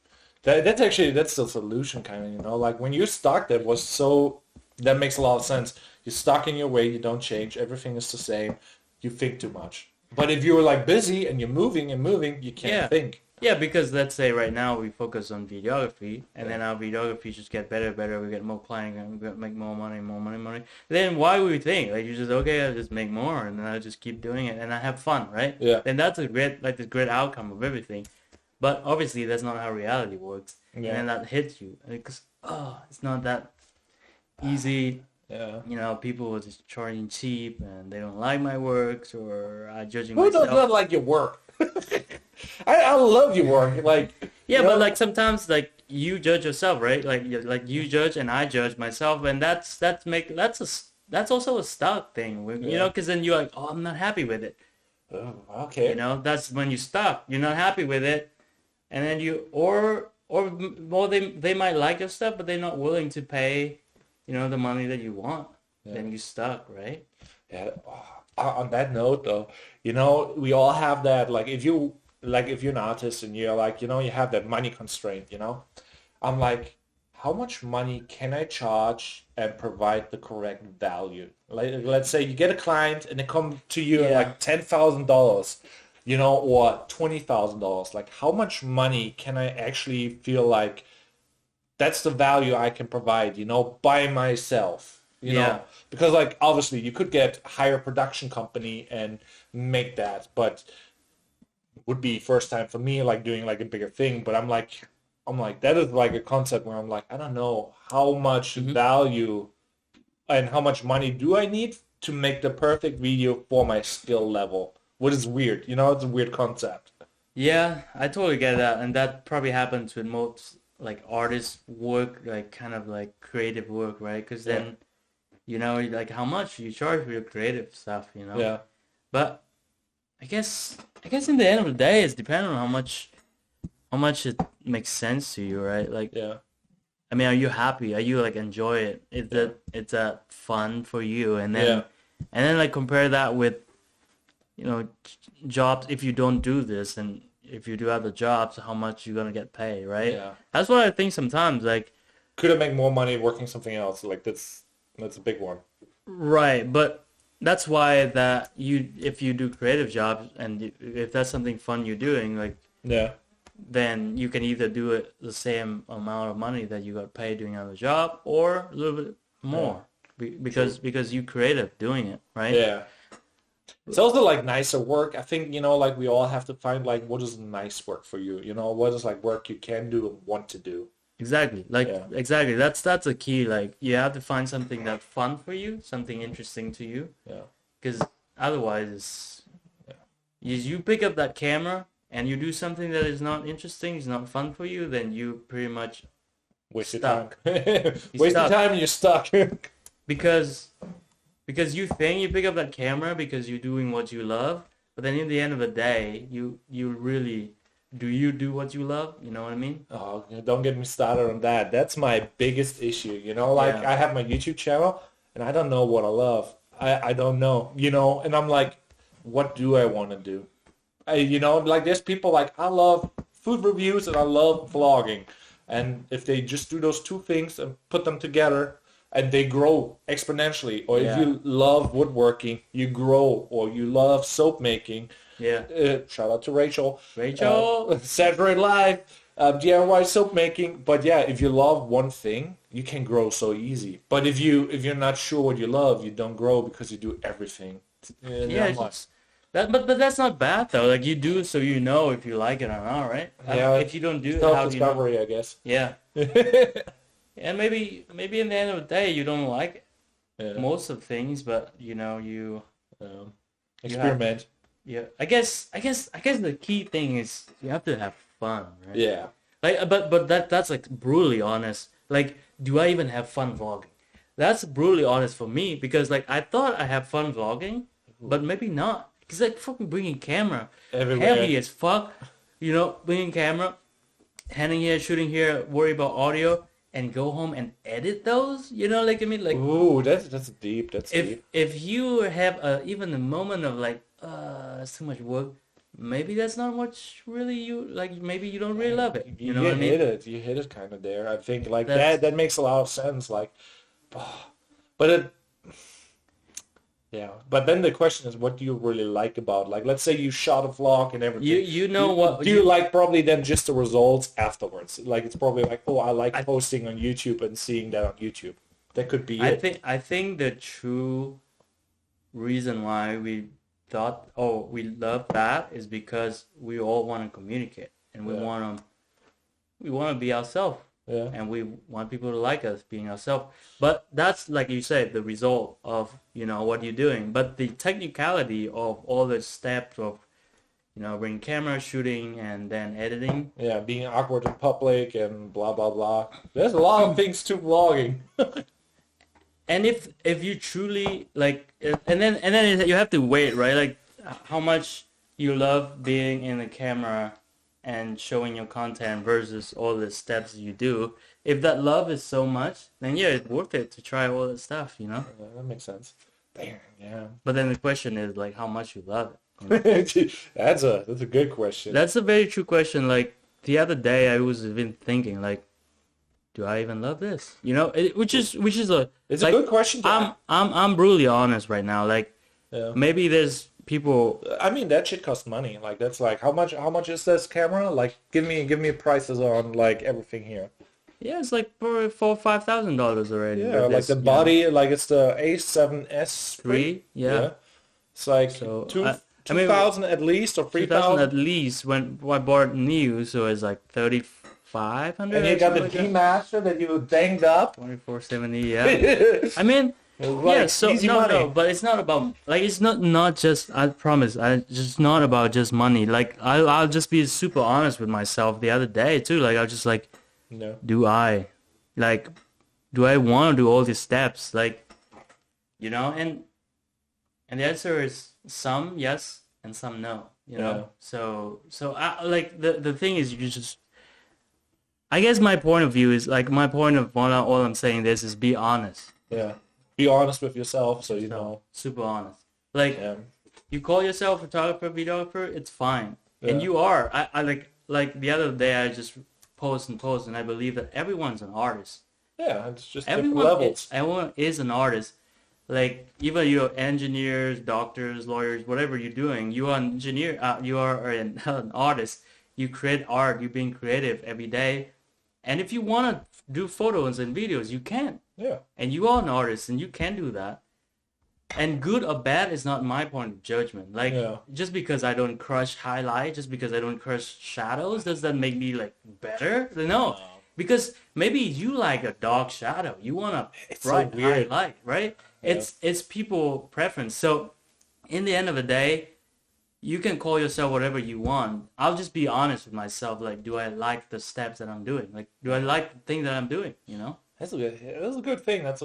That's the solution, kind of. Like when you're stuck, that makes a lot of sense. You're stuck in your way. You don't change. Everything is the same. You think too much. But if you're like busy and you're moving and moving, you can't yeah. think. Yeah, because let's say right now we focus on videography, and Yeah. then our videography just get better, better. We get more clients, and we make more money, more money, money. Then why would we think like you just okay? I'll just make more, and then I just keep doing it, and I have fun, right? Yeah. Then that's a great the great outcome of everything. But obviously that's not how reality works, and Yeah. then that hits you because it's not that easy. Yeah. People are just charging cheap, and they don't like my works, or judging Who does myself. not like your work? I love your work. Like, Yeah, but like sometimes like you judge yourself, right? Like you judge and I judge myself, and that's also a stuck thing, Yeah. because then you're like, oh, I'm not happy with it. Oh, okay. That's when you stuck. You're not happy with it, and then well they might like your stuff, but they're not willing to pay, the money that you want. Yeah. Then you stuck, right? Yeah. On that note, though, we all have that. If you're an artist and you're like, you have that money constraint. I'm like, how much money can I charge and provide the correct value? Like, let's say you get a client and they come to you at Yeah, like $10,000, or $20,000. Like, how much money can I actually feel like that's the value I can provide, by myself, yeah, because like obviously you could get hire a production company and make that, but would be first time for me like doing like a bigger thing. But I'm like that is like a concept where I'm like, I don't know how much hmm value and how much money do I need to make the perfect video for my skill level, what is weird, it's a weird concept. yeah. I totally get that, and that probably happens with most like artist work, like kind of like creative work, right? Because Yeah. then like how much you charge for your creative stuff. Yeah. But I guess in the end of the day, it's depending on how much it makes sense to you, right? Like, Yeah. I mean, are you happy? Are you like enjoy it? Is Yeah. that it's a fun for you? And Yeah. then like compare that with jobs. If you don't do this, and if you do other jobs, how much you're gonna get paid, right? Yeah. That's what I think sometimes. Like, Could I make more money working something else? Like that's a big one. right, but that's why that if you do creative jobs and if that's something fun you're doing, like Yeah. then you can either do it the same amount of money that you got paid doing another job or a little bit Yeah. more because you creative doing it, right? Yeah. It's also like nicer work. I think, like we all have to find like what is nice work for you, what is like work you can do and want to do. Exactly. Like Yeah. exactly. That's a key. Like you have to find something that's fun for you, something interesting to you, Yeah. because otherwise Yeah. you pick up that camera and you do something that is not interesting, is not fun for you, then you pretty much Waste your time. stuck. You Waste your stuck time and you're stuck. because you think you pick up that camera because you're doing what you love, but then in the end of the day, you really do you do what you love? You know what I mean? Oh, don't get me started on that. That's my biggest issue, Like Yeah. I have my YouTube channel and I don't know what I love. I don't know, you know, and I'm like, what do I want to do? You know, like there's people like, I love food reviews and I love vlogging. And if they just do those two things and put them together and they grow exponentially, or if Yeah. you love woodworking, you grow, or you love soap making, Yeah. shout out to Rachel. Rachel. Saturday Live, DIY soap making. But yeah, if you love one thing, you can grow so easy. But if you're not sure what you love, you don't grow because you do everything. And Yeah, I'm it's like, just, but that's not bad though. Like you do so you know if you like it or not, right? yeah, If you don't do it, how do you know? self-discovery, I guess. Yeah. And maybe in the end of the day you don't like Yeah. most of things, but you know you Um, you have experiment. yeah. I guess the key thing is you have to have fun, right? Yeah. Like but that's like brutally honest. Like do I even have fun vlogging? That's brutally honest for me because like I thought I have fun vlogging, but maybe not. Cause like fucking bringing camera, Everywhere. heavy as fuck. You know, bringing camera, handing here, shooting here, worry about audio, and go home and edit those. You know, like I mean, like Ooh, that's deep. That's deep. if you have even a moment of like, it's too much work. Maybe that's not what really you like. Maybe you don't really love it. You know what I mean? Hit it. You hit it kind of there. I think like That's that makes a lot of sense. Like, but it, yeah. But then the question is, what do you really like about? Like, let's say you shot a vlog and everything. you know what Do you like probably then just the results afterwards? Like, it's probably like, oh, I like posting on YouTube and seeing that on YouTube. That could be it. I think the true reason why we thought, oh, we love that is because we all want to communicate and Yeah. we want to be ourselves Yeah. and we want people to like us being ourselves. But that's like you said, the result of you know what you're doing. But the technicality of all the steps of you know bringing camera, shooting, and then editing. Yeah, being awkward in public and blah blah blah. There's a lot of things to vlogging. And if you truly like, and then you have to wait, right? Like how much you love being in the camera and showing your content versus all the steps you do. If that love is so much, then yeah, it's worth it to try all the stuff, you know. Yeah, that makes sense. Damn, yeah. But then the question is like how much you love it. That's a good question. That's a very true question. Like the other day, I was even thinking like, do I even love this? You know, which is a It's like, a good question. I'm brutally honest right now. Like Yeah. maybe there's people. I mean, that shit costs money. Like that's like how much is this camera? Like give me prices on like everything here. Yeah, it's like for $4,000-5,000 already. Yeah, with like this, the you know, body, like it's the A7S 3. Yeah. It's like So, two I two mean, thousand at least or 2,000 at 3,000. least when I bought new, so it's like 3,500. And you or got the something like D Master that you banged up. 2470. Yeah. I mean, yeah. So easy no, money. no, but it's not about like it's not just. I promise. I just not about just money. Like I'll just be super honest with myself the other day too. Like I was just like, No. do I want to do all these steps? Like, you know, and the answer is some yes and some no. You know, Yeah. so I, like the thing is you just. I guess my point of view is like my point of all I'm saying this is be honest. Yeah. Be honest with yourself so you know. Super honest. Like Yeah. you call yourself a photographer, videographer, it's fine. And Yeah. you are. I like the other day I just post and I believe that everyone's an artist. Yeah, it's just different Everyone levels. everyone is an artist. Like even you're engineers, doctors, lawyers, whatever you're doing, you are an engineer, you are an artist. You create art, you're being creative every day. And if you want to do photos and videos, you can. Yeah. And you are an artist and you can do that. And good or bad is not my point of judgment. Like Yeah. just because I don't crush highlight, just because I don't crush shadows, does that make me like better? No. Because maybe you like a dark shadow. You want a It's so bright weird. highlight, right? Yeah. It's people preference. So in the end of the day, you can call yourself whatever you want. I'll just be honest with myself. Like, do I like the steps that I'm doing? Like, do I like the thing that I'm doing? You know? That's a good thing. That's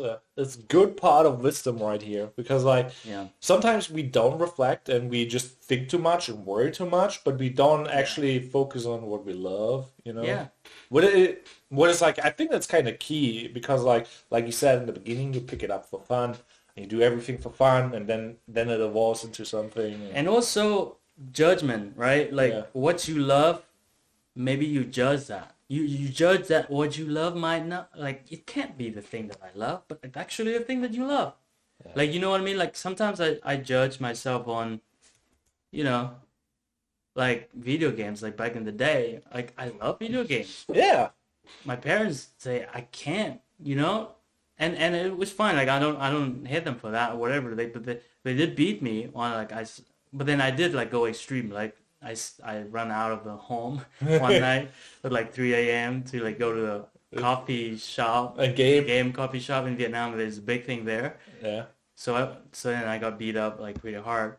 a good part of wisdom right here. Because like Yeah. sometimes we don't reflect and we just think too much and worry too much, but we don't actually focus on what we love, you know? Yeah. Would it What is like, I think that's kind of key because like you said in the beginning, you pick it up for fun, and you do everything for fun, and then it evolves into something. And, And also judgment, right? yeah, Like what you love, maybe you judge that. You judge that what you love might not, like it can't be the thing that I love, but it's actually the thing that you love. yeah, Like you know what I mean? Like sometimes I judge myself on, you know, like video games. Like back in the day, like I love video games. yeah, My parents say I can't, and it was fine. Like I don't hate them for that or whatever. They did beat me on but then I did like go extreme. Like I run out of the home one night at like 3 a.m. to like go to the coffee shop, a game. game coffee shop in Vietnam. There's a big thing there. Yeah, So then I got beat up like pretty hard.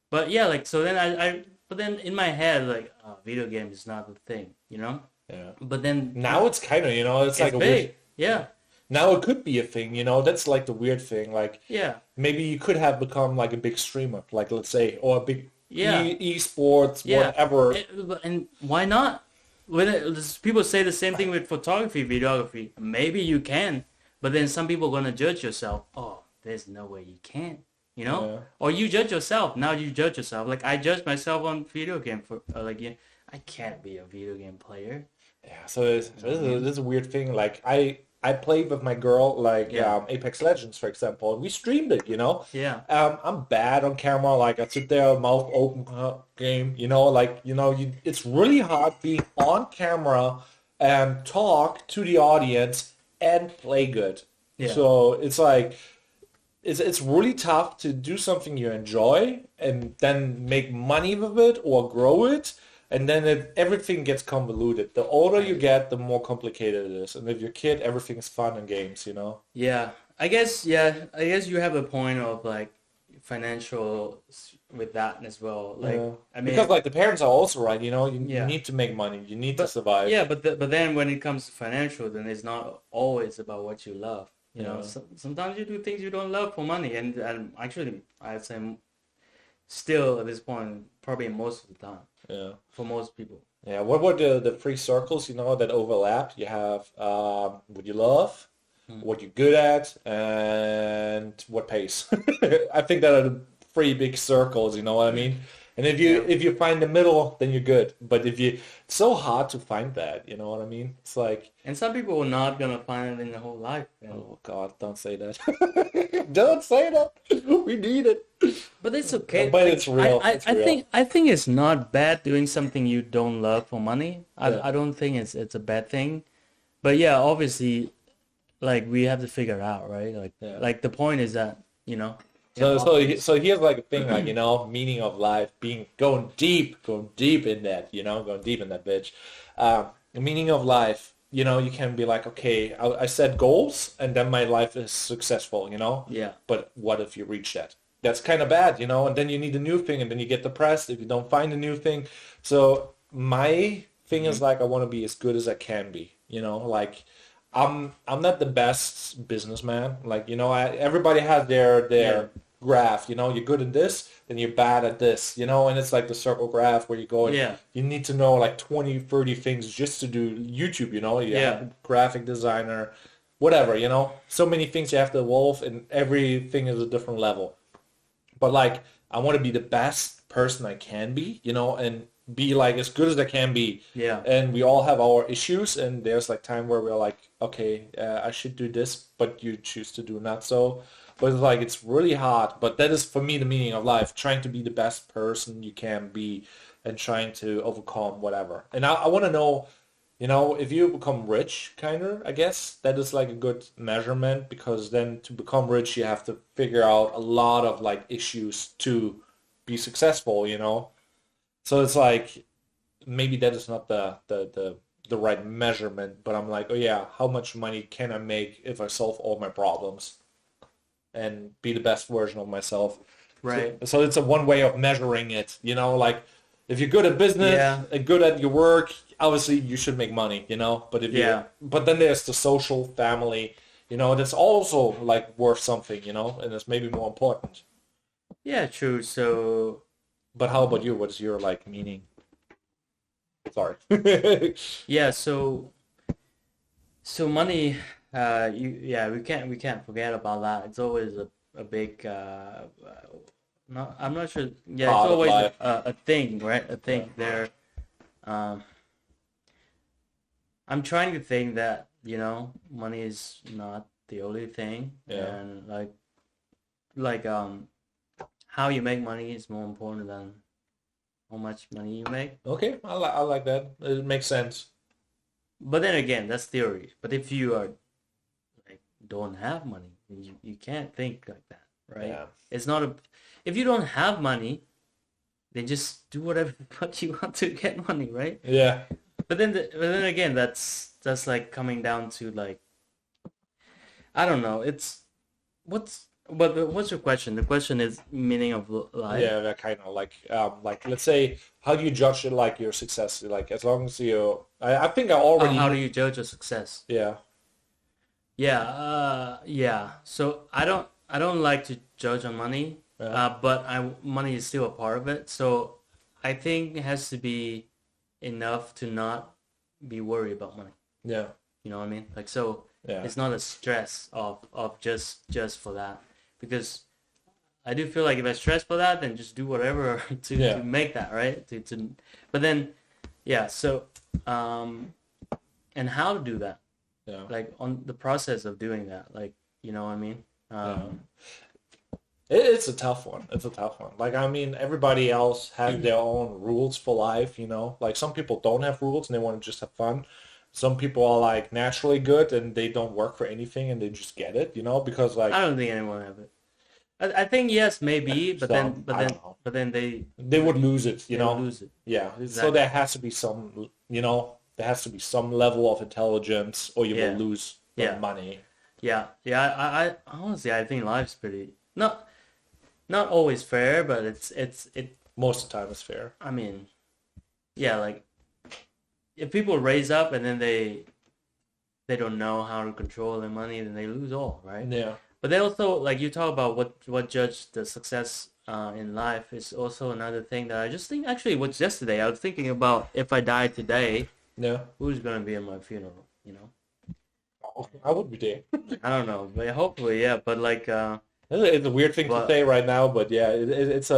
But yeah, like so then but then in my head like video game is not the thing, you know. yeah. But then Now it's kind of, it's it's like a weird. big, yeah, Now it could be a thing, that's like the weird thing. Like yeah, maybe you could have become like a big streamer, like let's say, or a big yeah, esports, yeah. whatever. And why not? People say the same thing with photography, videography. Maybe you can, but then some people are gonna judge yourself. Oh, there's no way you can, you know? Yeah. Or you judge yourself. Now you judge yourself. Like I judge myself on video game for like yeah, I can't be a video game player. Yeah, so You know what I mean? this is a weird thing. Like I played with my girl like Yeah, Apex Legends, for example, and we streamed it. yeah, I'm bad on camera. Like I sit there, mouth open, game. Like it's really hard being on camera and talk to the audience and play good. yeah. So it's like it's really tough to do something you enjoy and then make money with it or grow it. And then everything gets convoluted. The older you Right. get, the more complicated it is. And with your kid, everything is fun and games. Yeah, I guess you have a point of like financial with that as well. Like, Yeah. I Because mean, like the parents are also right, you yeah, need to make money. You need to but survive. yeah, but then when it comes to financial, then it's not always about what you love. Yeah. Sometimes you do things you don't love for money, and actually, I'd say still at this point, probably most of the time Yeah. for most people. Yeah. What were the three circles, that overlap? You have what you love, Hmm. what you're good at, and what pays. I think that are the three big circles, you know what I mean? And if you Yeah. if you find the middle, then you're good. But it's so hard to find that, you know what I mean? It's like, And some people are not gonna find it in their whole life, and oh God, don't say that. Don't say that. We need it. but it's okay. But Like it's real. It's I real. think it's not bad doing something you don't love for money. Yeah. I don't think it's a bad thing. But yeah, obviously, like we have to figure it out, right? Yeah. Like the point is that you have So options. here's like a thing, like, meaning of life, being going deep in that, going deep in that bitch. The meaning of life, you can be like, okay, I set goals and then my life is successful. Yeah, But what if you reach that? That's kind of bad. And then you need a new thing and then you get depressed if you don't find a new thing. So my thing is like, I want to be as good as I can be. Like I'm not the best businessman. Like, everybody has their yeah, graph. You're good at this, then you're bad at this. And it's like the circle graph where you go and yeah, you need to know like 20, 30 things just to do YouTube. You yeah, have a graphic designer, whatever. So many things you have to evolve and everything is a different level. But like, I want to be the best person I can be, and be like as good as I can be. yeah. And we all have our issues, and there's like time where we're like, okay, I should do this, but you choose to do not so. But it's like it's really hard. But that is for me the meaning of life: trying to be the best person you can be, and trying to overcome whatever. And I want to know, if you become rich, kind of, I guess that is like a good measurement because then to become rich, you have to figure out a lot of like issues to be successful. So it's like maybe that is not the right measurement, but I'm like, oh yeah, how much money can I make if I solve all my problems and be the best version of myself? So, Right. so it's a one way of measuring it. Like if you're good at business Yeah, and good at your work, obviously you should make money. yeah, But then there's the social family, that's also like worth something, and it's maybe more important. yeah. True. So But how about you? What's your like meaning? Sorry. yeah. So So money, we can't forget about that. It's always a big, not, I'm not sure. Yeah, it's Part of always life. a thing, right? A Yeah. thing there. Um, I'm trying to think that, money is not the only thing, Yeah. and like how you make money is more important than how much money you make. Okay, I like that. It makes sense. But then again, that's theory. But if you are like don't have money, you can't think like that, right? Yeah. It's not a if you don't have money, then just do whatever the fuck you want to get money, right? Yeah. But then again, that's like coming down to like I don't know. It's what's your question? The question is meaning of life. Yeah, that kind of like let's say, how do you judge it, like your success? Like as long as I think I already How do you judge a success? yeah. Yeah. So I don't like to judge on money, Yeah. but money is still a part of it. So I think it has to be enough to not be worried about money. Yeah. You know what I mean? Like so, Yeah. it's not a stress of just for that because I do feel like if I stress for that, then just do whatever to Yeah. make that right. But then yeah. So and how to do that? Yeah. Like on the process of doing that, like you know what I mean? Yeah. It's a tough one. It's a tough one. Like, I mean, everybody else has their own rules for life, you know? Like, some people don't have rules and they want to just have fun. Some people are, like, naturally good and they don't work for anything and they just get it, you know? Because, like, I don't think anyone have it. I think yes, maybe, but then some, but I then don't know. but then they They would lose it, you they would know? lose it. Yeah. So Exactly. there has to be some, you know, there has to be some level of intelligence or you will Yeah. lose the Yeah. money. Yeah. I honestly I think life's pretty not always fair, but it. Most of the time it's fair. I mean, yeah, like if people raise up and then they don't know how to control their money, then they lose all, right? Yeah. But they also like you talk about what judge the success in life is also another thing that I just think actually what's yesterday I was thinking about if I die today, Yeah. who's gonna be at my funeral? You know, I would be there. I don't know, but hopefully yeah. But like, It's a weird thing to but say right now, but yeah, it's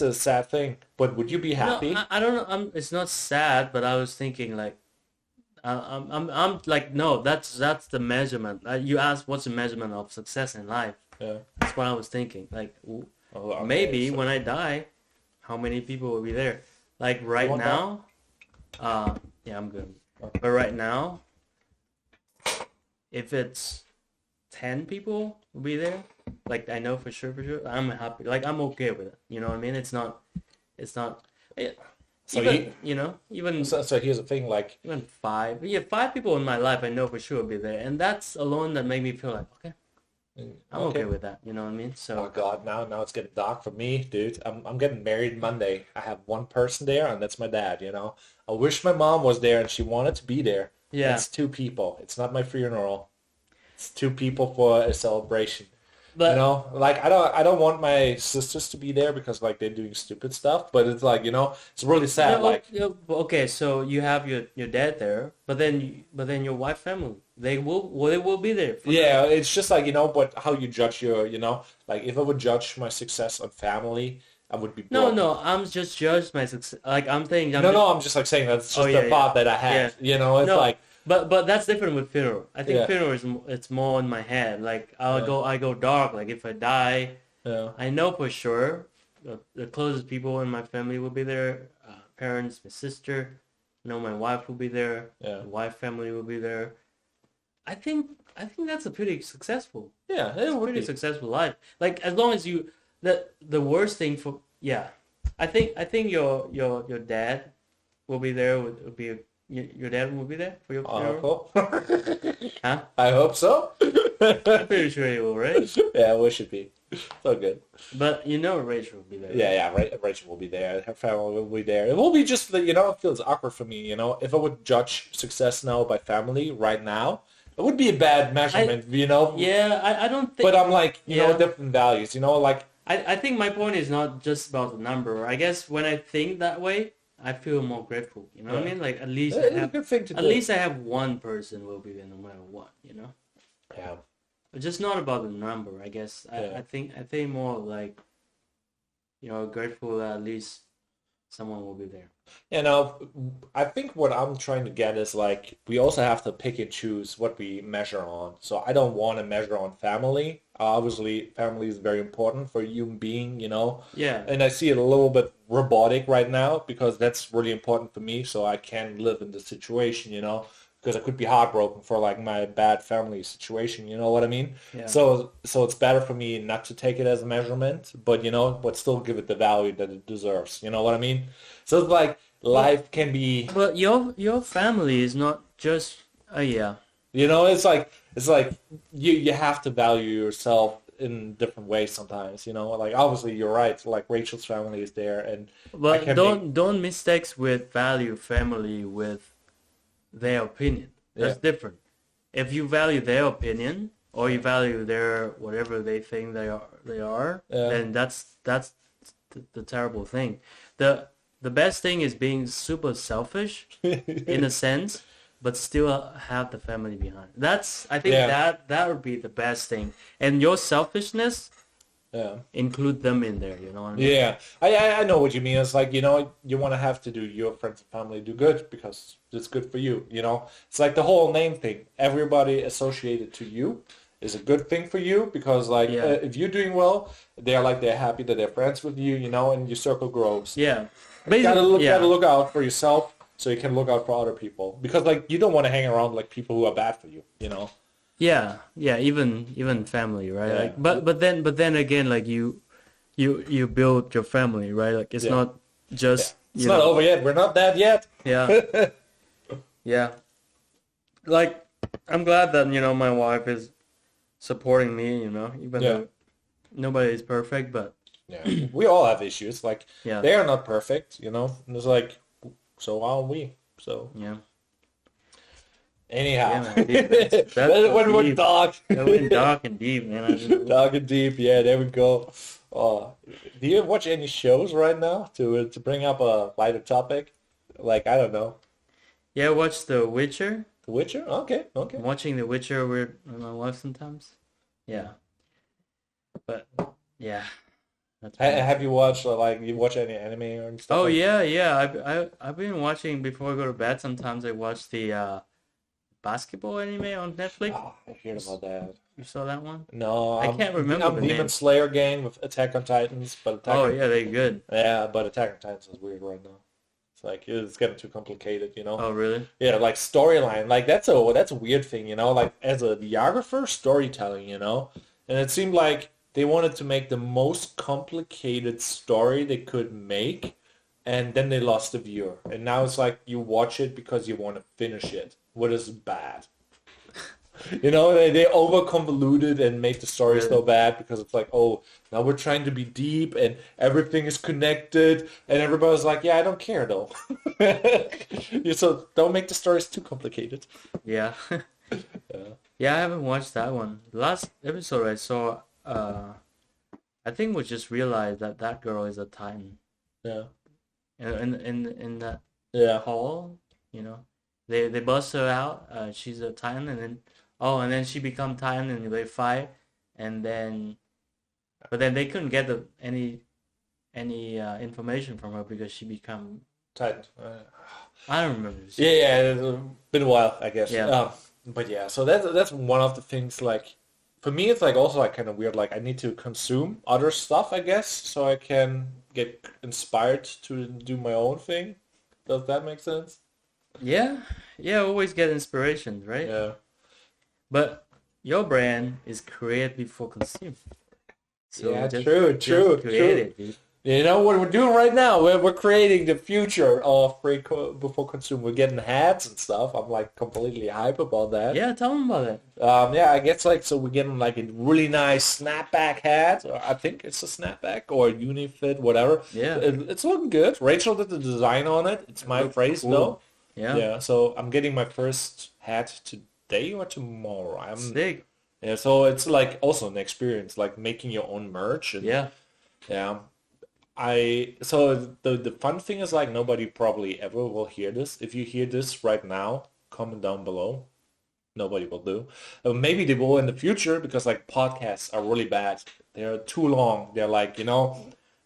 a sad thing. But would you be no, happy? I don't know. It's not sad, but I was thinking like I'm like no, that's the measurement. You asked what's the measurement of success in life? Yeah. That's what I was thinking. Like Oh, okay. maybe when So I die, how many people will be there? Like you right want that? now, yeah, I'm good. Okay. But right now, if it's 10 people will be there, like I know for sure, I'm happy. Like I'm okay with it. You know what I mean? It's not, eh, So even, you, even so here's the thing, like, even five, yeah, five people in my life I know for sure will be there. And that's alone that made me feel like, okay, I'm okay okay. with that. You know what I mean? Oh So, God, now it's getting dark for me, dude. I'm getting married Monday. I have one person there, and that's my dad. You know, I wish my mom was there, and she wanted to be there. yeah. It's two people. It's not my funeral. It's two people for a celebration. You But know, like I don't want my sisters to be there because like they're doing stupid stuff, but it's like, you know, it's really sad. no, Like, okay, so you have your dad there, but then your wife family they will be there for sure. yeah, it's just like, you know, but how you judge your, you know, like if I would judge my success on family, I would be No, broke. no, I'm just judged my success. Like I'm saying, I'm No, just. no, I'm just like saying that's Oh just the yeah, yeah, thought that I yeah. have. You know, it's No, like, but that's different with funeral. I think yeah, funeral is it's more in my head. Like yeah, I go dark. Like if I die, yeah, I know for sure the closest people in my family will be there. Parents, my sister. I know my wife will be there. yeah, My wife family will be there. I think that's a pretty successful. yeah. It's It a would pretty be. successful life. Like as long as you the worst thing for yeah. I think your dad will be there would be your dad will be there for your I funeral? hope so. Huh? I hope so. I'm pretty sure he will, right? Yeah, we should be. So good. But you know Rachel will be there, Yeah, right? yeah, Rachel will be there. Her family will be there. It will be just that, you know, it feels awkward for me, you know. If I would judge success now by family right now, it would be a bad I measurement, you know. yeah, I don't think But I'm like, you know, yeah. different values, you know, like, I think my point is not just about the number. I guess when I think that way, I feel more grateful. You know what I Yeah. mean? Like at least I It's a have, good thing to at do. least I have one person will be there no matter what. You know, Yeah. but just not about the number. I guess Yeah. I think more like grateful that at least someone will be there. You know, I think what I'm trying to get is like we also have to pick and choose what we measure on. So I don't want to measure on family. Obviously, family is very important for a human being, you know. Yeah, And I see it a little bit robotic right now because that's really important for me so I can live in the situation, you know, because I could be heartbroken for like my bad family situation, you know what I mean? yeah. So it's better for me not to take it as a measurement, but you know, but still give it the value that it deserves. You know what I mean? So it's like Well, life can be, but your family is not just yeah. you know, it's like you have to value yourself in different ways sometimes, you know. Like obviously you're right, like Rachel's family is there and I But can make don't mistakes with value family with their opinion. yeah. That's different. If you value their opinion or you Yeah. value their whatever they think they are, Yeah. then that's the terrible thing. The best thing is being super selfish in a sense, but still have the family behind. That's I think Yeah. that would be the best thing. And your selfishness Yeah. include them in there. You know what I mean? Yeah, I know what you mean. It's like, you know, you want to have to do your friends and family do good because it's good for you, you know? It's like the whole name thing. Everybody associated to you is a good thing for you because like Yeah, if you're doing well, they're happy that they're friends with you, you know, and your circle grows. yeah. Gotta Basically, look gotta yeah. look out for yourself so you can look out for other people because like you don't want to hang around like people who are bad for you, you know? Yeah, yeah, even family, right? Yeah. Like, but then again, like you build your family, right? Like it's Yeah. not Yeah. just It's not over yet. We're not dead yet. yeah, yeah. Like I'm glad that my wife is supporting me, even Yeah. though nobody is perfect, but Yeah, we all have issues. Like yeah, they are not perfect, you know. And it's like, so are we? So yeah, anyhow, yeah, man. Deep, that's that so when we're deep. dark, That went dark and deep, man. I just dark and deep. Yeah, there we go. Do you watch any shows right now to bring up a lighter topic? Like I don't know, yeah, watch The Witcher. The Witcher. Okay, okay. I'm watching The Witcher with my wife sometimes. Yeah. Yeah, but yeah, that's one. Have you watched like you watch any anime or stuff Oh like? yeah, yeah. I've been watching before I go to bed. Sometimes I watch the basketball anime on Netflix. Oh, I heard about that. You saw that one? No, I can't remember I'm the Demon name. Slayer gang with Attack on Titans, but Oh yeah, they're good. Attack on Titans is weird right now. It's like it's getting too complicated, you know. Oh really? Yeah, like storyline, like that's a weird thing, you know. Like as a videographer, storytelling, you know, and it seemed like they wanted to make the most complicated story they could make, and then they lost the viewer. And now it's like you watch it because you want to finish it. What is bad? You know, they over convoluted and make the story Really? so bad because it's like, oh, now we're trying to be deep and everything is connected, and everybody's like, yeah, I don't care though. So don't make the stories too complicated. Yeah. Yeah. Yeah, I haven't watched that one. The last episode I saw, I think we just realized that that girl is a Titan. Yeah. In that Yeah. hall, they bust her out. She's a Titan, and then she become Titan, and they fight, and then, but then they couldn't get any information from her because she become. Titan. I don't remember. Yeah, it's been a while, I guess. Yeah. But yeah, so that's one of the things. Like, for me, it's like also like kind of weird. Like, I need to consume other stuff, I guess, so I can get inspired to do my own thing. Does that make sense? Yeah, yeah. Always get inspirations, right? Yeah. But your brand is create before consume. So Yeah, just, true, just create true. it, dude. You know what we're doing right now? We're creating the future of before consumer. We're getting hats and stuff. I'm like completely hype about that. Yeah, tell them about it. Yeah, I guess like so we're getting like a really nice snapback hat. Or I think it's a snapback or a unifit, whatever. Yeah. It's looking good. Rachel did the design on it. It's my looks phrase cool. though. Yeah. Yeah. So I'm getting my first hat today or tomorrow. Sick. Yeah. So it's like also an experience, like making your own merch and Yeah. yeah. So the fun thing is like nobody probably ever will hear this. If you hear this right now, comment down below. Nobody will do. Maybe they will in the future because like podcasts are really bad. They're too long. They're like,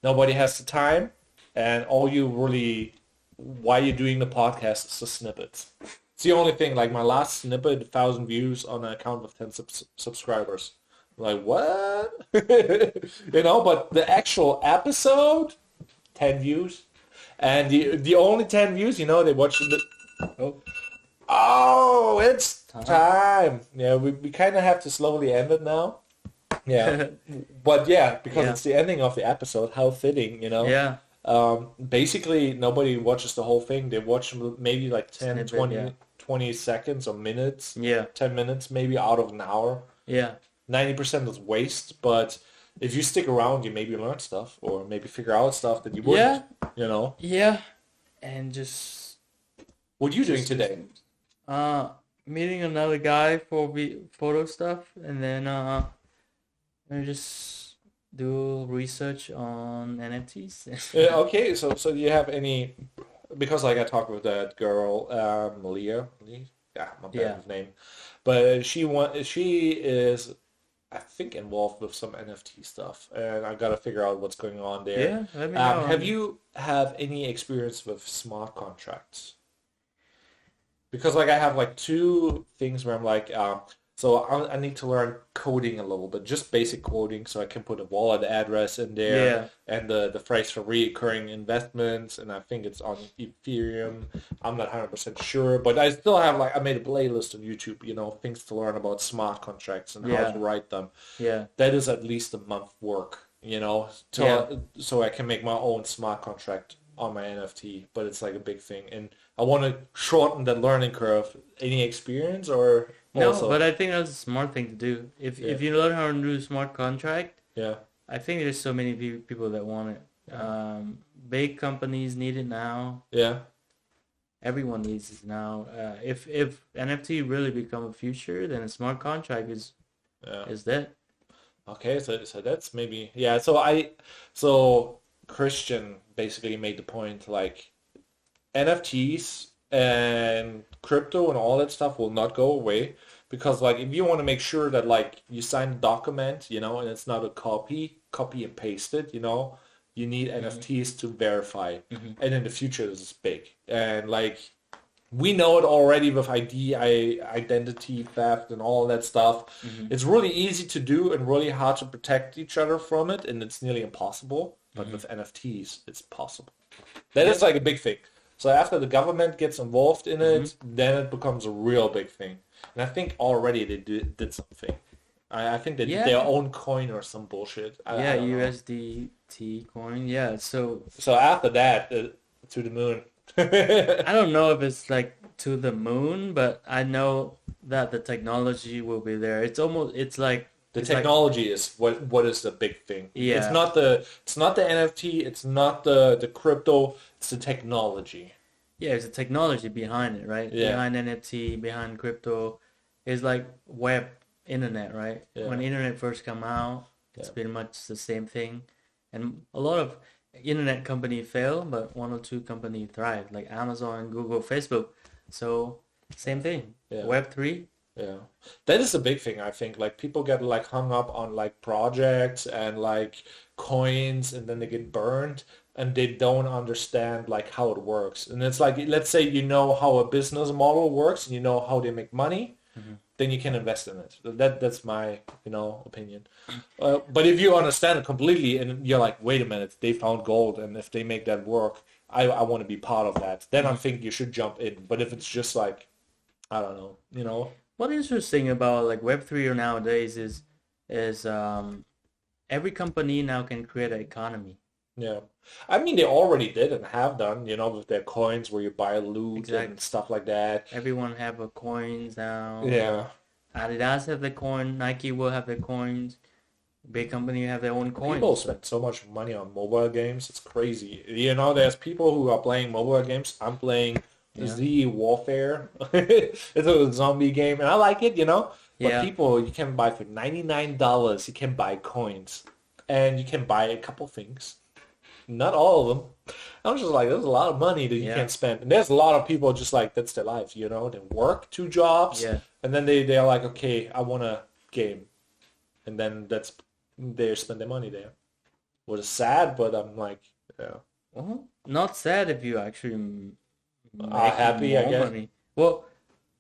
nobody has the time, and all you really, why you're doing the podcast is the snippets. It's the only thing. Like my last snippet, 1,000 views on an account with 10 subscribers. Like what? But the actual episode, 10 views, and the only 10 views, they watched the. Oh. Oh, it's time. Yeah, we kind of have to slowly end it now. Yeah. But yeah, because it's the ending of the episode, how fitting. Yeah. Basically, nobody watches the whole thing. They watch maybe like 10, Snippet, 20 seconds or minutes. Yeah. 10 minutes maybe out of an hour. Yeah. 90% is waste, but if you stick around, you maybe learn stuff or maybe figure out stuff that you wouldn't, Yeah. And just What are you doing today? meeting another guy for photo stuff, and then just do research on NFTs. Okay, so do you have any, because like I talked with that girl, Malia, yeah, I'm bad with his name, but she is, I think, involved with some NFT stuff, and I gotta figure out what's going on there. Yeah, let me know. Have you have any experience with smart contracts? Because like I have like two things where I'm like, so I need to learn coding a little bit, just basic coding, so I can put a wallet address in there Yeah. and the phrase for recurring investments, and I think it's on Ethereum. I'm not 100% sure, but I still have I made a playlist on YouTube, things to learn about smart contracts and how to write them. Yeah. That is at least a month work, so I can make my own smart contract on my NFT, but it's like a big thing, and I want to shorten that learning curve. Any experience or No, also? but I think that's a smart thing to do. If you learn how to do a smart contract, Yeah, I think there's so many people that want it. Big companies need it now. yeah, Everyone needs it now. If NFT really become a future, then a smart contract yeah. is that. Okay, so that's maybe so Christian basically made the point like NFTs and crypto and all that stuff will not go away because like if you want to make sure that like you sign a document, and it's not a copy and paste it, you need NFTs to verify. And in the future this is big. And like we know it already with identity theft and all that stuff. It's really easy to do and really hard to protect each other from it, and it's nearly impossible. But with NFTs, it's possible. That is like a big thing. So after the government gets involved in it, then it becomes a real big thing. And I think already they did something. I think they did their own coin or some bullshit. I don't know. USDT coin. Yeah, so after that, to the moon. I don't know if it's like to the moon, but I know that the technology will be there. It's like the technology is what is the big thing. Yeah. It's not the NFT, it's not the crypto, it's the technology. Yeah, it's the technology behind it, right? Yeah. Behind NFT, behind crypto. It's like web internet, right? Yeah. When internet first come out, it's pretty much the same thing. And a lot of internet company fail, but one or two company thrive, like Amazon, Google, Facebook. So same thing. Yeah. Web3. Yeah, that is a big thing. I think like people get like hung up on like projects and like coins, and then they get burned, and they don't understand like how it works. And it's like, let's say you know how a business model works and you know how they make money, then you can invest in it. That's my opinion. But if you understand it completely and you're like, wait a minute, they found gold, and if they make that work, I want to be part of that. Then I think you should jump in. But if it's just like, I don't know. What's interesting about like Web3 nowadays is every company now can create an economy. Yeah. I mean, they already did and have done, with their coins where you buy loot and stuff like that. Everyone have a coins now. Yeah. Adidas have the coin. Nike will have their coins. Big company have their own coins. People spend so much money on mobile games. It's crazy. There's people who are playing mobile games. I'm playing Z Warfare. It's a zombie game, and I like it, But people, you can buy for $99. You can buy coins, and you can buy a couple things. Not all of them. I'm just like, there's a lot of money that you Yeah. can't spend. And there's a lot of people just like, that's their life, you know? They work 2 jobs, Yeah. and then they're like, okay, I want a game. And then they spend their money there. Which is sad, but I'm like, yeah. Well, not sad if you actually making Happy, I more guess. money. Well,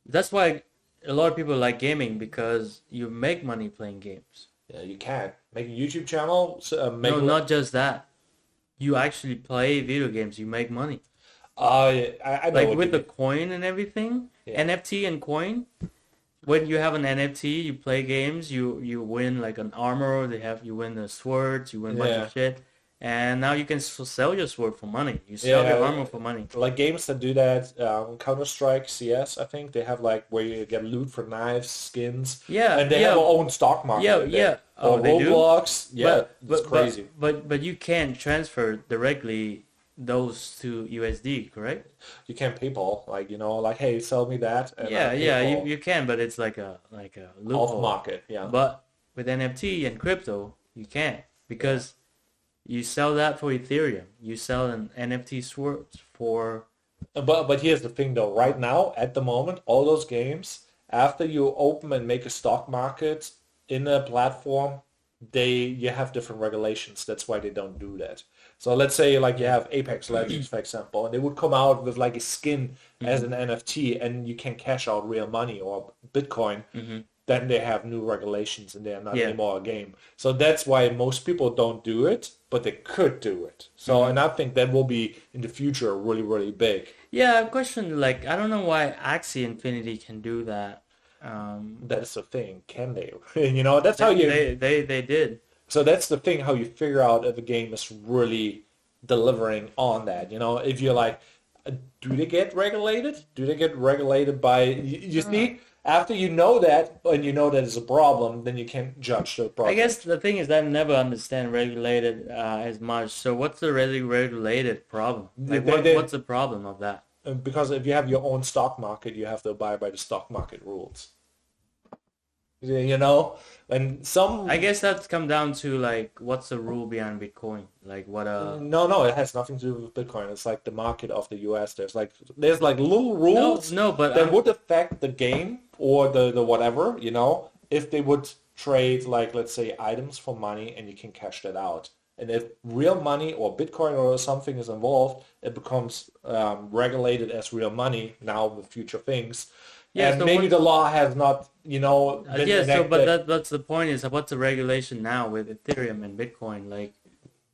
that's why a lot of people like gaming because you make money playing games. Yeah, you can. Make a YouTube channel, No, not just that. You actually play video games, you make money. I know Like what you with the mean. coin and everything, Yeah. NFT and coin. When you have an NFT, you play games, you win like an armor, you win the swords, you win a bunch Yeah. of shit. And now you can sell your sword for money. You sell your Yeah, armor for money. like games that do that, Counter-Strike, CS, I think they have like where you get loot for knives, skins, Yeah, and they have yeah, their own stock market yeah, in there. yeah. Oh, Or they do? Roblox, yeah, it's crazy. But you can't transfer directly those to USD, correct? You can PayPal, like like, hey, sell me that, and Yeah, yeah, PayPal you can, but it's like a off loophole. market, yeah. But with NFT and crypto, you can't because you sell that for Ethereum. You sell an NFT sword for But here's the thing though, right now, at the moment, all those games, after you open and make a stock market in a platform, you have different regulations. That's why they don't do that. So let's say like you yeah. have Apex Legends, for example, and they would come out with like a skin as Hmm. an NFT and you can cash out real money or Bitcoin, Hmm. then they have new regulations and they are not Yeah. anymore a game. So that's why most people don't do it, but they could do it. So, Hmm. and I think that will be in the future really, really big. Yeah, I question like I don't know why Axie Infinity can do that. That is the thing, can they? That's how They did. so that's the thing, how you figure out if a game is really delivering on that. If you're like, do they get regulated? Do they get regulated by, you see, after you know that, and you know that it's a problem, then you can judge the I guess project. the thing is that I never understand regulated as much. So what's the really regulated problem? They, Like they, they- what's the problem of that? because if you have your own stock market, you have to abide by the stock market rules. You know, and I some guess that's come down to like what's the rule behind Bitcoin? Like what no, it has nothing to do with Bitcoin. It's like the market of the US. There's like little no rules no but that would affect the game or the whatever, if they would trade like let's say items for money and you can cash that out. And if real money or Bitcoin or something is involved, it becomes regulated as real money now with future things. yeah And so maybe what the law has not, been yeah so but enacted. that's the point is what's the regulation now with Ethereum and Bitcoin like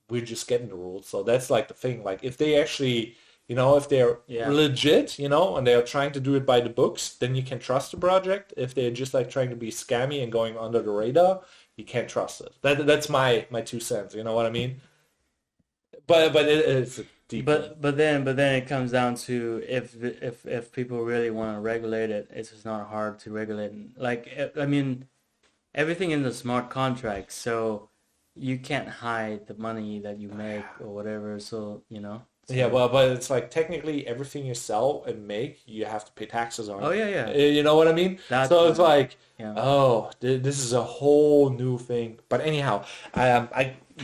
We're just getting the rules. So that's like the thing. Like if they actually, if they're yeah legit, and they're trying to do it by the books, then you can trust the project. If they're just like trying to be scammy and going under the radar, you can't trust it. That's my 2 cents. You know what I mean? But it's a deep thing. but then it comes down to if people really want to regulate it, it's just not hard to regulate. Like I mean everything in the smart contract, so you can't hide the money that you make or whatever. So Yeah, so well, but it's like technically everything you sell and make, you have to pay taxes on. oh yeah yeah You know what I mean? that So it's like, yeah oh, this is a whole new thing. But anyhow,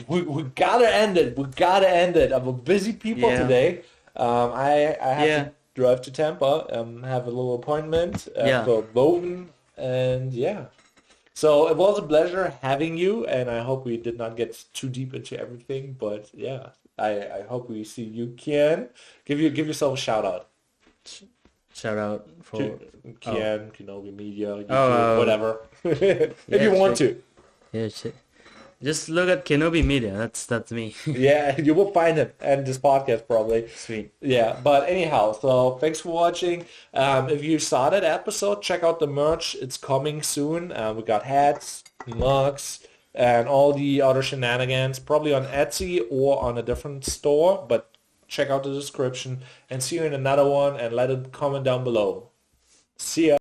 we gotta end it. We gotta end it. I'm a busy people yeah today. I have yeah to drive to Tampa. Have a little appointment yeah. for voting, and yeah. So it was a pleasure having you, and I hope we did not get too deep into everything. But yeah, I hope we see you, Kian. Give yourself a shout out Shout out to for oh Kian, Kienobimedia, oh YouTube, whatever, if yeah you want shit to. yeah shit. Just look at Kienobimedia. That's me. Yeah, you will find it and this podcast probably. Sweet. Yeah, but anyhow, so thanks for watching. If you saw that episode, check out the merch. It's coming soon. We got hats, mugs, and all the other shenanigans, probably on Etsy or on a different store, but check out the description and see you in another one and let it comment down below. See ya.